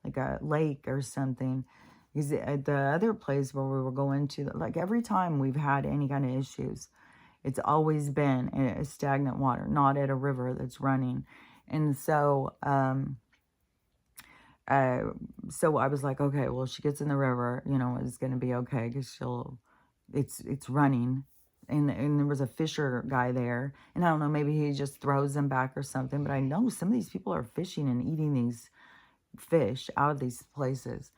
like a lake or something, because at the other place where we were going to, like every time we've had any kind of issues, it's always been a stagnant water, not at a river that's running. And so, so I was like, okay, well, she gets in the river, it's going to be okay because it's running, and there was a fisher guy there, and I don't know, maybe he just throws them back or something, but I know some of these people are fishing and eating these fish out of these places,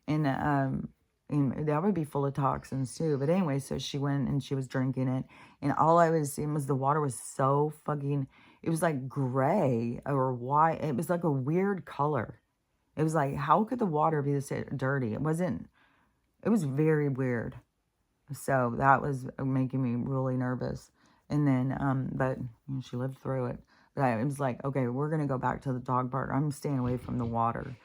and that would be full of toxins too. But anyway, so she went and she was drinking it, and all I was seeing was the water was so fucking, it was like gray or white. It was like a weird color. It was like, how could the water be this dirty? It was very weird. So that was making me really nervous. And then, but she lived through it. But I was like, okay, we're going to go back to the dog park. I'm staying away from the water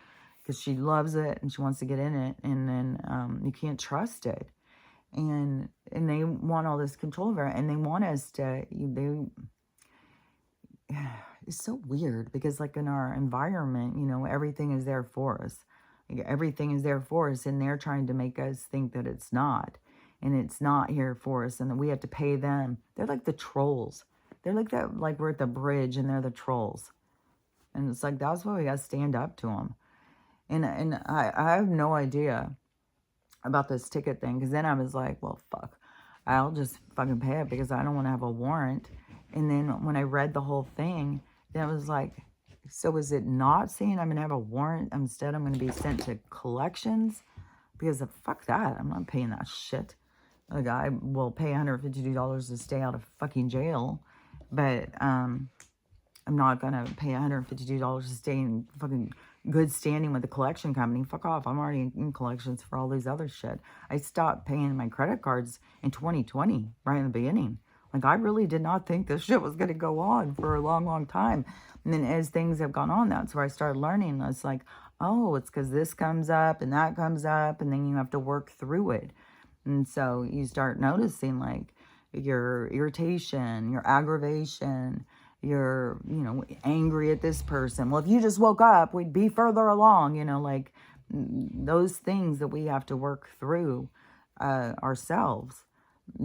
because she loves it and she wants to get in it. And then you can't trust it. And they want all this control over it. And they want us to, it's so weird because like in our environment, everything is there for us. Like, everything is there for us. And they're trying to make us think that it's not. And it's not here for us, and that we have to pay them. They're like the trolls. They're like that, like we're at the bridge, and they're the trolls. And it's like, that's why we got to stand up to them. And I have no idea about this ticket thing, because then I was like, well, fuck. I'll just fucking pay it, because I don't want to have a warrant. And then when I read the whole thing, then it was like, so is it not saying I'm going to have a warrant? Instead, I'm going to be sent to collections? Because fuck that. I'm not paying that shit. Like, I will pay $152 to stay out of fucking jail, but I'm not gonna pay $152 to stay in fucking good standing with the collection company. Fuck off. I'm already in collections for all these other shit. I stopped paying my credit cards in 2020, right in the beginning. Like, I really did not think this shit was going to go on for a long, long time. And then as things have gone on, that's where I started learning. It's like, oh, it's because this comes up and that comes up, and then you have to work through it. And so you start noticing like your irritation, your aggravation, you're, angry at this person. Well, if you just woke up, we'd be further along, like those things that we have to work through ourselves.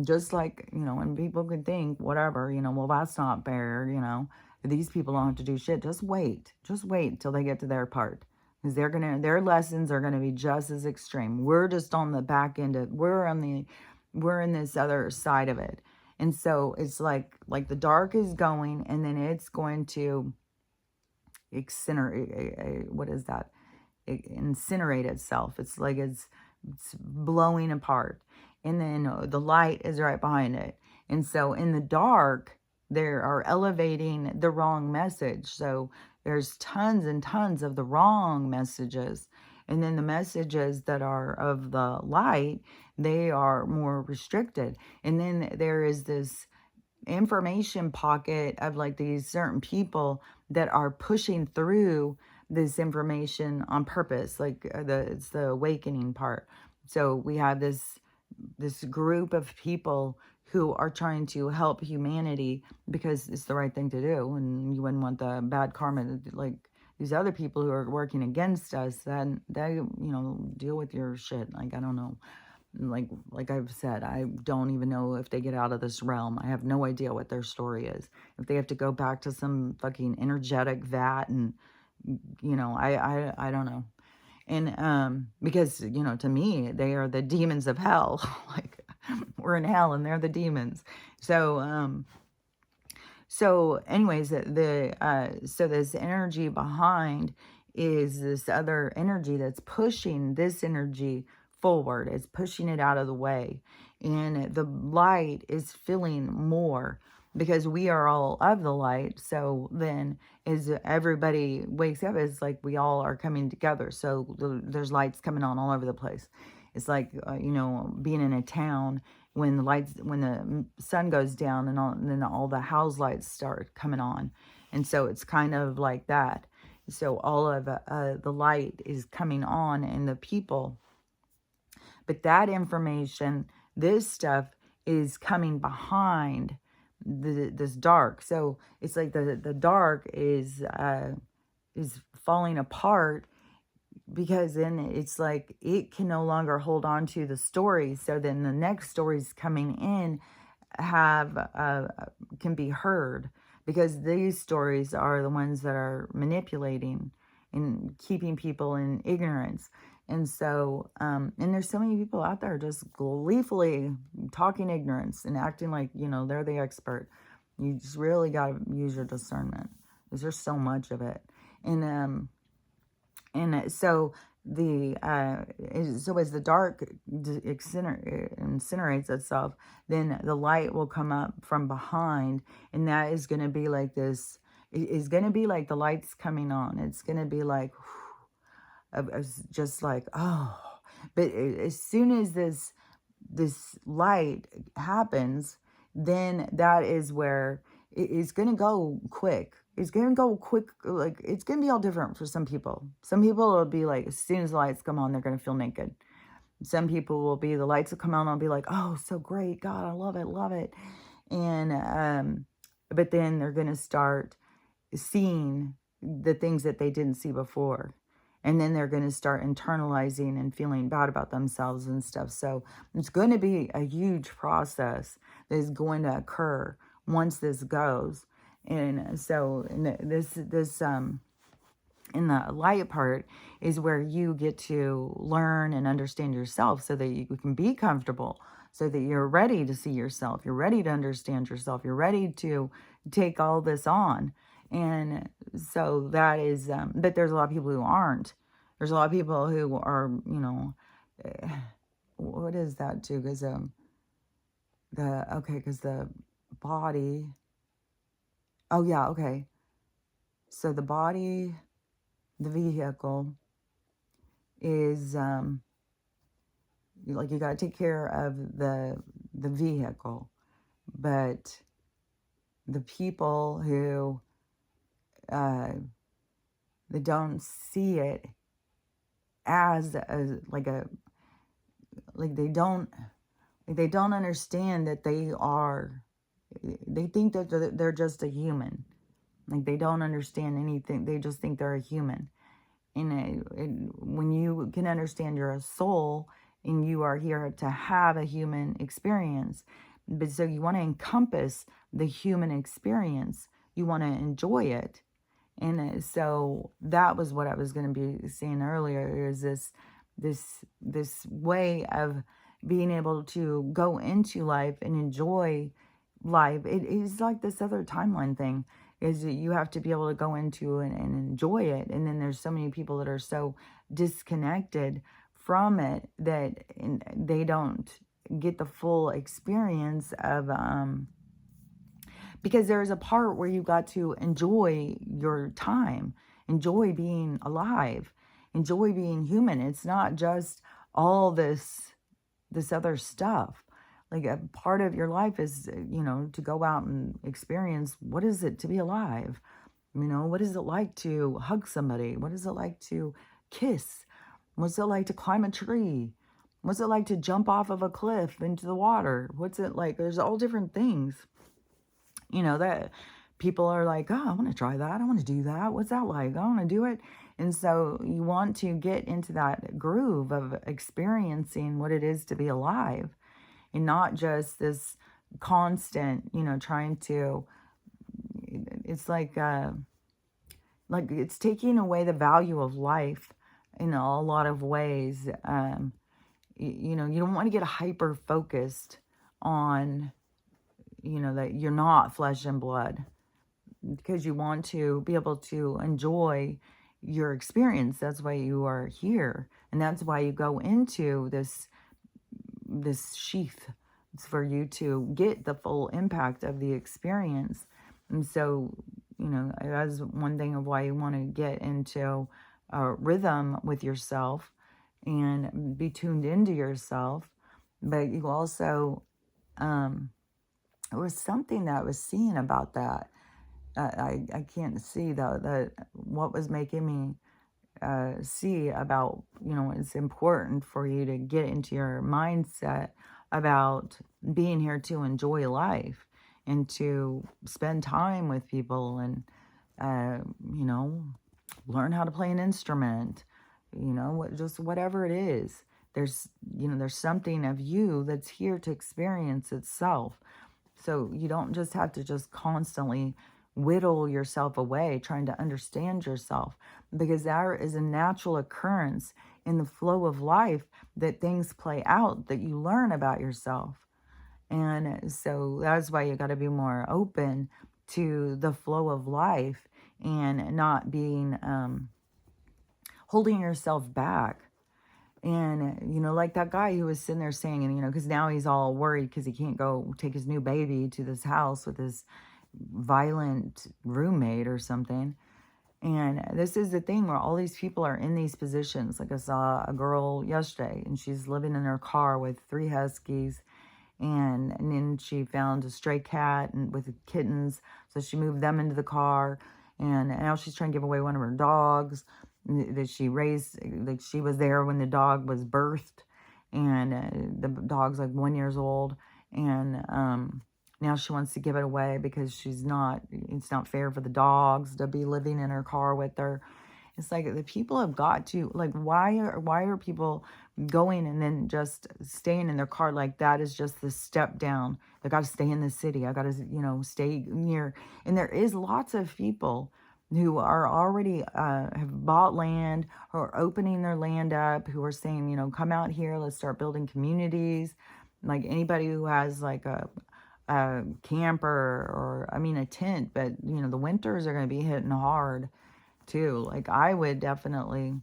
Just like, and people could think, whatever, well, that's not fair, these people don't have to do shit. Just wait. Just wait till they get to their part. Because their lessons are gonna be just as extreme. We're just on the back end of, we're in this other side of it. And so it's like the dark is going, and then it's going to what is that? Incinerate itself. It's like it's blowing apart. And then the light is right behind it. And so in the dark, they are elevating the wrong message. So there's tons and tons of the wrong messages. And then the messages that are of the light, they are more restricted. And then there is this information pocket of like these certain people that are pushing through this information on purpose. Like it's the awakening part. So we have this group of people who are trying to help humanity because it's the right thing to do, and you wouldn't want the bad karma. Like these other people who are working against us, then they deal with your shit. Like, I don't know, like I've said, I don't even know if they get out of this realm. I have no idea what their story is. If they have to go back to some fucking energetic vat, and I don't know. And because to me, they are the demons of hell. Like, we're in hell and they're the demons. So anyways, so this energy behind is this other energy that's pushing this energy forward. It's pushing it out of the way, and the light is feeling more because we are all of the light. So then as everybody wakes up, it's like we all are coming together. So there's lights coming on all over the place. It's like, being in a town when the sun goes down, and then all the house lights start coming on. And so it's kind of like that. So all of the light is coming on, and the people, but that information, this stuff is coming behind this dark. So it's like the dark is falling apart, because then it's like it can no longer hold on to the story. So then the next stories coming in can be heard, because these stories are the ones that are manipulating and keeping people in ignorance. And so, and there's so many people out there just gleefully talking ignorance and acting like, they're the expert. You just really got to use your discernment, because there's so much of it. And so so as the dark incinerates itself, then the light will come up from behind, and that is going to be like this. It's going to be like the lights coming on. It's going to be like, just like, oh. But as soon as this light happens, then that is where it's going to go quick. It's going to go quick. Like, it's going to be all different for some people. Some people will be like, as soon as the lights come on, they're going to feel naked. Some people will be, the lights will come on, and I'll be like, oh, so great. God, I love it. Love it. And, but then they're going to start seeing the things that they didn't see before. And then they're going to start internalizing and feeling bad about themselves and stuff. So it's going to be a huge process that is going to occur once this goes. And so in the light part is where you get to learn and understand yourself, so that you can be comfortable, so that you're ready to see yourself. You're ready to understand yourself. You're ready to take all this on. And so that is, but there's a lot of people who aren't. There's a lot of people who are, what is that too? Because because the body, oh yeah, okay. So the body, the vehicle is, like, you got to take care of the vehicle, But the people who they don't see it as like they don't understand that they think that they're just a human. Like they don't understand anything. They just think they're a human. And when you can understand you're a soul and you are here to have a human experience, but so you want to encompass the human experience, you want to enjoy it. And so that was what I was going to be saying earlier, is this way of being able to go into life and enjoy life. It is like this other timeline thing, is that you have to be able to go into and enjoy it. And then there's so many people that are so disconnected from it that they don't get the full experience of because there's a part where you got to enjoy your time, enjoy being alive, enjoy being human. It's not just all this other stuff. Like a part of your life is, to go out and experience what is it to be alive? What is it like to hug somebody? What is it like to kiss? What's it like to climb a tree? What's it like to jump off of a cliff into the water? What's it like? There's all different things, that people are like, oh, I want to try that. I want to do that. What's that like? I want to do it. And so you want to get into that groove of experiencing what it is to be alive, and not just this constant, trying to, it's like it's taking away the value of life in a lot of ways. You don't want to get hyper focused on, that you're not flesh and blood, because you want to be able to enjoy your experience. That's why you are here. And that's why you go into this sheath. It's for you to get the full impact of the experience. And so, that's one thing of why you want to get into a rhythm with yourself and be tuned into yourself. But you also, it was something that I was seeing about that. I can't see that what was making me see about, it's important for you to get into your mindset about being here to enjoy life and to spend time with people and, learn how to play an instrument, just whatever it is. There's something of you that's here to experience itself. So you don't just have to just constantly whittle yourself away trying to understand yourself, because there is a natural occurrence in the flow of life that things play out, that you learn about yourself. And so that's why you got to be more open to the flow of life and not being holding yourself back. And, like that guy who was sitting there saying, and, because now he's all worried because he can't go take his new baby to this house with his violent roommate or something. And this is the thing where all these people are in these positions. Like I saw a girl yesterday, and she's living in her car with 3 huskies. And then she found a stray cat and with kittens. So she moved them into the car. And now she's trying to give away one of her dogs that she raised. Like, she was there when the dog was birthed. And the dog's like 1 year old. And now she wants to give it away because it's not fair for the dogs to be living in her car with her. It's like the people have got to, like, why are people going and then just staying in their car? Like, that is just the step down. I got to stay in the city. I got to, stay near. And there is lots of people who are already have bought land or opening their land up, who are saying, come out here, let's start building communities. Like, anybody who has like a camper or a tent, but the winters are going to be hitting hard too. Like, I would definitely,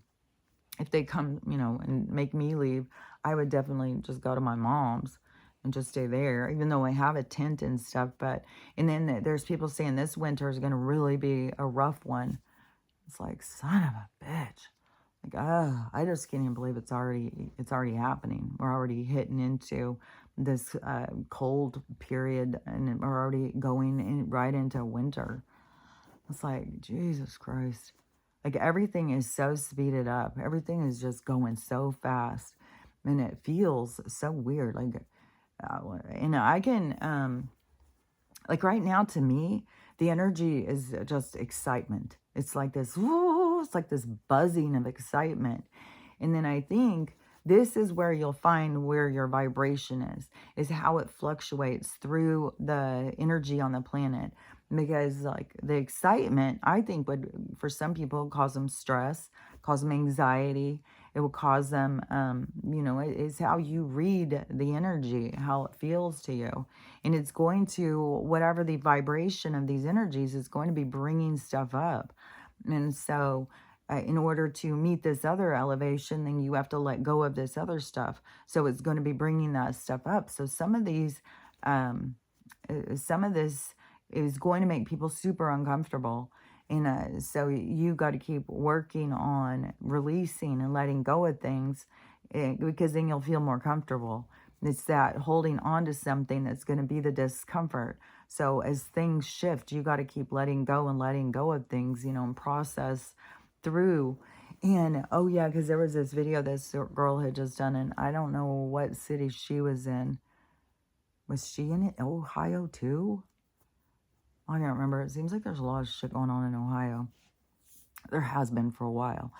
if they come, and make me leave, I would definitely just go to my mom's and just stay there, even though I have a tent and stuff. And then there's people saying this winter is going to really be a rough one. It's like, son of a bitch. Like, I just can't even believe it's already happening. We're already hitting into this cold period, and we're already going right into winter. It's like, Jesus Christ. Like, everything is so speeded up. Everything is just going so fast. And it feels so weird. Like, and I can, like right now to me, the energy is just excitement. It's like this, woo, it's like this buzzing of excitement. And then I think this is where you'll find where your vibration is how it fluctuates through the energy on the planet. Because like the excitement, I think would, for some people, cause them stress, cause them anxiety. It will cause them, it's how you read the energy, how it feels to you. And it's going to, whatever the vibration of these energies is going to be bringing stuff up. And so in order to meet this other elevation, then you have to let go of this other stuff. So it's going to be bringing that stuff up. So some of these, some of this is going to make people super uncomfortable. And so you got to keep working on releasing and letting go of things, because then you'll feel more comfortable. It's that holding on to something that's going to be the discomfort. So as things shift, you got to keep letting go of things, and process through. And oh yeah, because there was this video this girl had just done, and I don't know what city she was in. Was she in Ohio too? I can't remember. It seems like there's a lot of shit going on in Ohio. There has been for a while.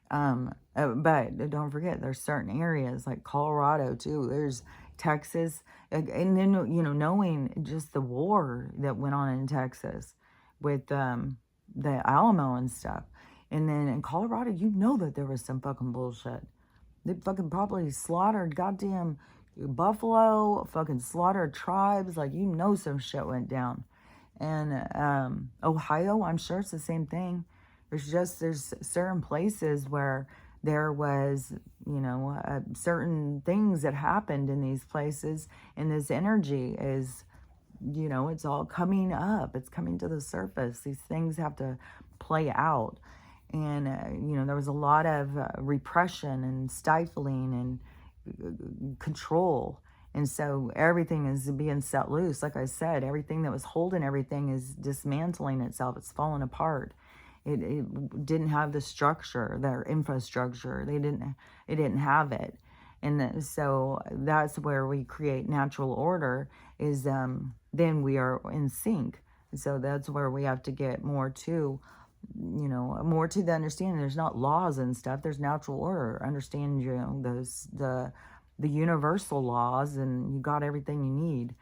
But don't forget, there's certain areas like Colorado too. There's Texas. And then, knowing just the war that went on in Texas with the Alamo and stuff. And then in Colorado, that there was some fucking bullshit. They fucking probably slaughtered goddamn buffalo, fucking slaughtered tribes. Like, some shit went down. And Ohio, I'm sure it's the same thing. There's certain places where there was, certain things that happened in these places, and this energy is, it's all coming up. It's coming to the surface. These things have to play out. And, there was a lot of repression and stifling and control. And so everything is being set loose. Like I said, everything that was holding everything is dismantling itself. It's falling apart. It didn't have the structure, their infrastructure. It didn't have it. And so that's where we create natural order, is then we are in sync. So that's where we have to get more to, more to the understanding. There's not laws and stuff. There's natural order. Understand, those, the universal laws, and you got everything you need.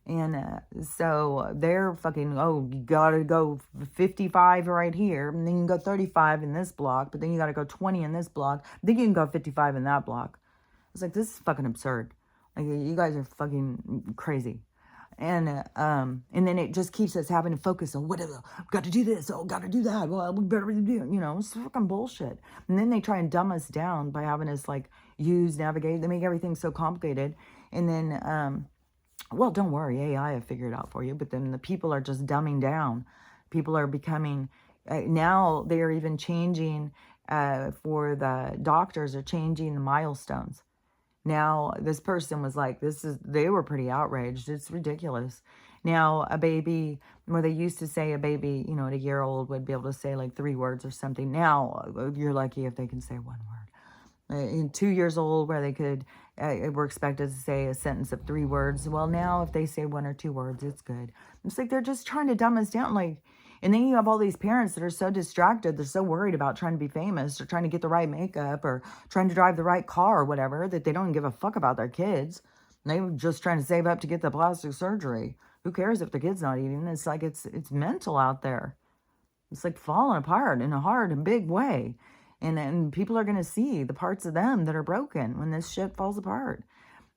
And so they're fucking, oh, you gotta go 55 right here, and then you can go 35 in this block, but then you gotta go 20 in this block, then you can go 55 in that block. It's like, this is fucking absurd. Like, you guys are fucking crazy. And then it just keeps us having to focus on whatever, got to do this, oh, got to do that, well, we better do, it's fucking bullshit. And then they try and dumb us down by having us like navigate. They make everything so complicated. And then, well, don't worry, AI will figure it out for you. But then the people are just dumbing down. People are becoming, now they're even changing, for the doctors are changing the milestones. Now, this person was like, they were pretty outraged. It's ridiculous. Now, a baby, where they used to say a baby, at a year old would be able to say like 3 words or something. Now, you're lucky if they can say 1 word. In 2 years old, where they could, were expected to say a sentence of 3 words. Well, now if they say 1 or 2 words, it's good. It's like they're just trying to dumb us down. Like, and then you have all these parents that are so distracted. They're so worried about trying to be famous, or trying to get the right makeup, or trying to drive the right car or whatever, that they don't give a fuck about their kids. They were just trying to save up to get the plastic surgery. Who cares if the kid's not eating? It's like, it's mental out there. It's like falling apart in a hard and big way. And people are going to see the parts of them that are broken when this shit falls apart.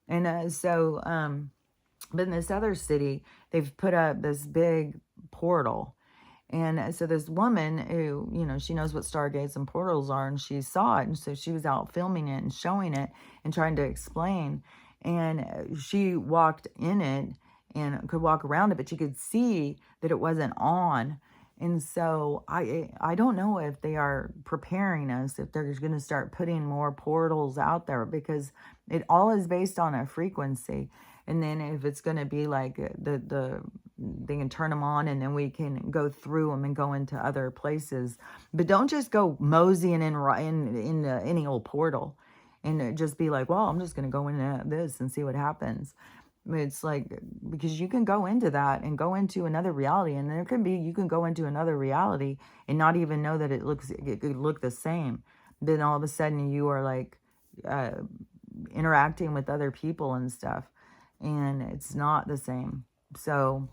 And but in this other city, they've put up this big portal. And so this woman who, she knows what stargates and portals are, and she saw it. And so she was out filming it and showing it and trying to explain. And she walked in it and could walk around it, but she could see that it wasn't on. And so I don't know if they are preparing us, if they're going to start putting more portals out there, because it all is based on a frequency. And then if it's going to be like they can turn them on and then we can go through them and go into other places. But don't just go moseying in any old portal and just be like, well, I'm just going to go into this and see what happens. It's like, because you can go into that and go into another reality, and there can be, you can go into another reality and not even know that it could look the same. Then all of a sudden you are like uh, interacting with other people and stuff, and it's not the same. So,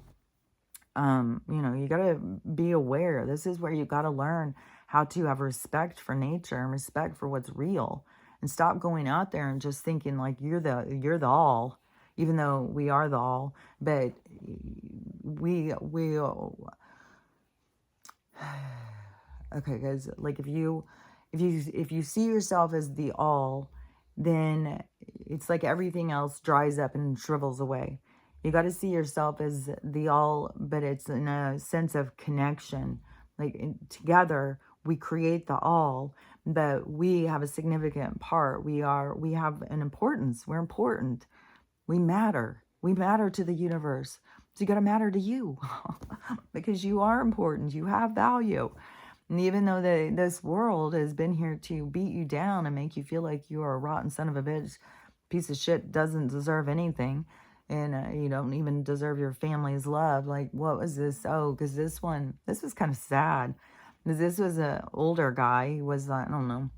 you got to be aware. This is where you got to learn how to have respect for nature and respect for what's real, and stop going out there and just thinking like you're the all, even though we are the all. But we okay, guys, like if you see yourself as the all, then it's like everything else dries up and shrivels away. You got to see yourself as the all, but it's in a sense of connection. Like together we create the all, but we have a significant part. We have an importance. We're important. We matter. We matter to the universe. So you got to matter to you because you are important. You have value. And even though this world has been here to beat you down and make you feel like you are a rotten son of a bitch, piece of shit, doesn't deserve anything, and you don't even deserve your family's love. Like, what was this? Oh, because this was kind of sad. Because this was an older guy. He was, I don't know,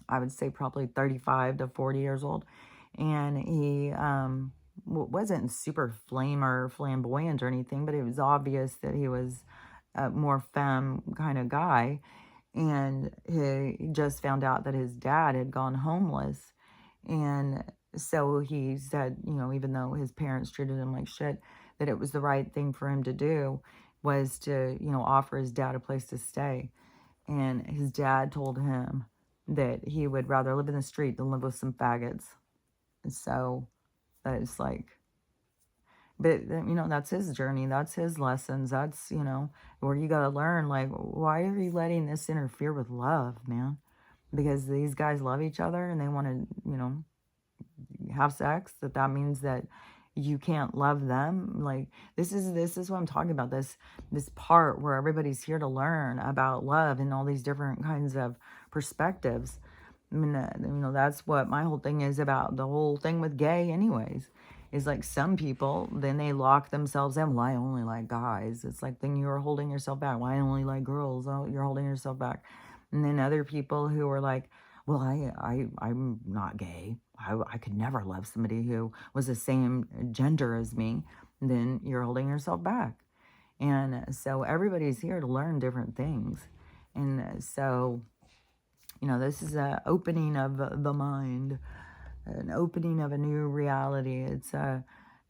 I would say probably 35 to 40 years old. And he wasn't super flame or flamboyant or anything, but it was obvious that he was a more femme kind of guy. And he just found out that his dad had gone homeless. And so he said, even though his parents treated him like shit, that it was the right thing for him to do was to, offer his dad a place to stay. And his dad told him that he would rather live in the street than live with some faggots. And so it's like, but that's his journey, that's his lessons, that's where you got to learn, like, why are you letting this interfere with love, man? Because these guys love each other and they want to have sex, that means that you can't love them. Like, this is what I'm talking about, this part where everybody's here to learn about love and all these different kinds of perspectives. I mean, that's what my whole thing is about. The whole thing with gay anyways is like, some people, then they lock themselves in. Well, I only like guys. It's like, then you're holding yourself back. Well, I only like girls. Oh, you're holding yourself back. And then other people who are like, well, I'm not gay. I could never love somebody who was the same gender as me. And then you're holding yourself back. And so everybody's here to learn different things. And so, this is an opening of the mind, an opening of a new reality. It's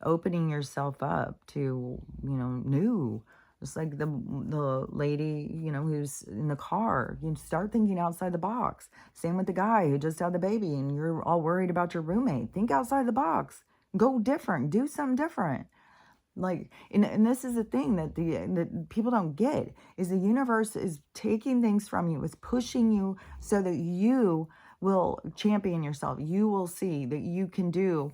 opening yourself up to, new. It's like the lady, who's in the car. You start thinking outside the box. Same with the guy who just had the baby and you're all worried about your roommate. Think outside the box. Go different. Do something different. Like, and this is the thing that people don't get, is the universe is taking things from you, is pushing you so that you will champion yourself. You will see that you can do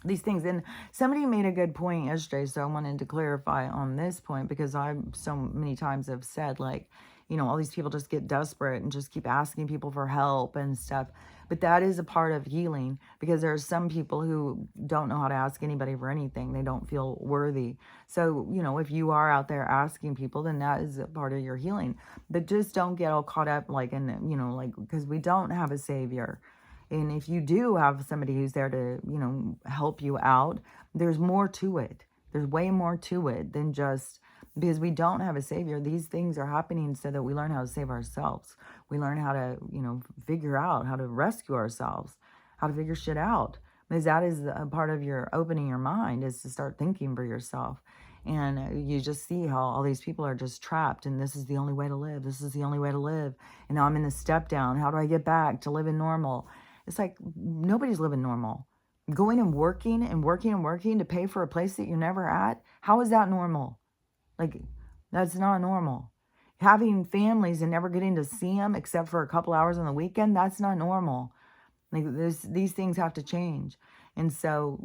these things. And somebody made a good point yesterday, so I wanted to clarify on this point, because I so many times have said, like, all these people just get desperate and just keep asking people for help and stuff. But that is a part of healing, because there are some people who don't know how to ask anybody for anything. They don't feel worthy. So, if you are out there asking people, then that is a part of your healing. But just don't get all caught up, like, because we don't have a savior. And if you do have somebody who's there to, help you out, there's more to it. There's way more to it than just, because we don't have a savior. These things are happening so that we learn how to save ourselves. We learn how to, figure out how to rescue ourselves, how to figure shit out. Because that is a part of your opening your mind, is to start thinking for yourself. And you just see how all these people are just trapped, and this is the only way to live. This is the only way to live. And now I'm in the step down. How do I get back to living normal? It's like, nobody's living normal. Going and working and working and working to pay for a place that you're never at. How is that normal? Like, that's not normal. Having families and never getting to see them except for a couple hours on the weekend, that's not normal. Like, these things have to change. And so,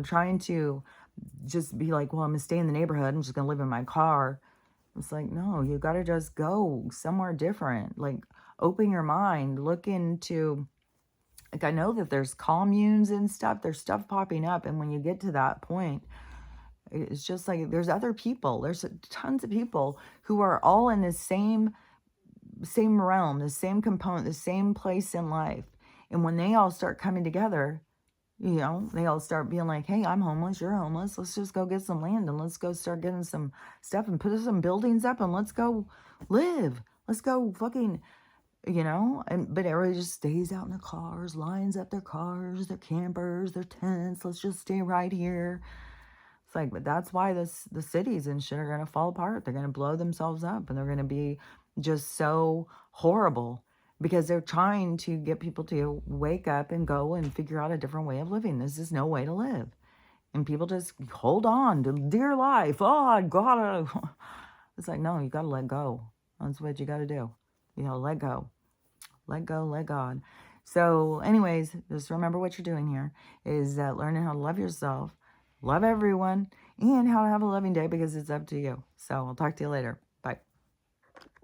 trying to just be like, well, I'm going to stay in the neighborhood. I'm just going to live in my car. It's like, no, you got to just go somewhere different. Like, open your mind, look into, like, I know that there's communes and stuff, there's stuff popping up. And when you get to that point, it's just like there's other people, there's tons of people who are all in the same realm, the same component, the same place in life. And when they all start coming together, they all start being like, hey, I'm homeless, you're homeless. Let's just go get some land and let's go start getting some stuff and put some buildings up and let's go live. Let's go fucking, but everybody just stays out in their cars, lines up their cars, their campers, their tents. Let's just stay right here. It's like, but that's why the cities and shit are going to fall apart. They're going to blow themselves up and they're going to be just so horrible because they're trying to get people to wake up and go and figure out a different way of living. This is no way to live. And people just hold on to dear life. Oh, I gotta. It's like, no, you gotta let go. That's what you gotta do. Let go. Let go, let God. So anyways, just remember what you're doing here is learning how to love yourself, love everyone, and how to have a loving day because it's up to you. So I'll talk to you later.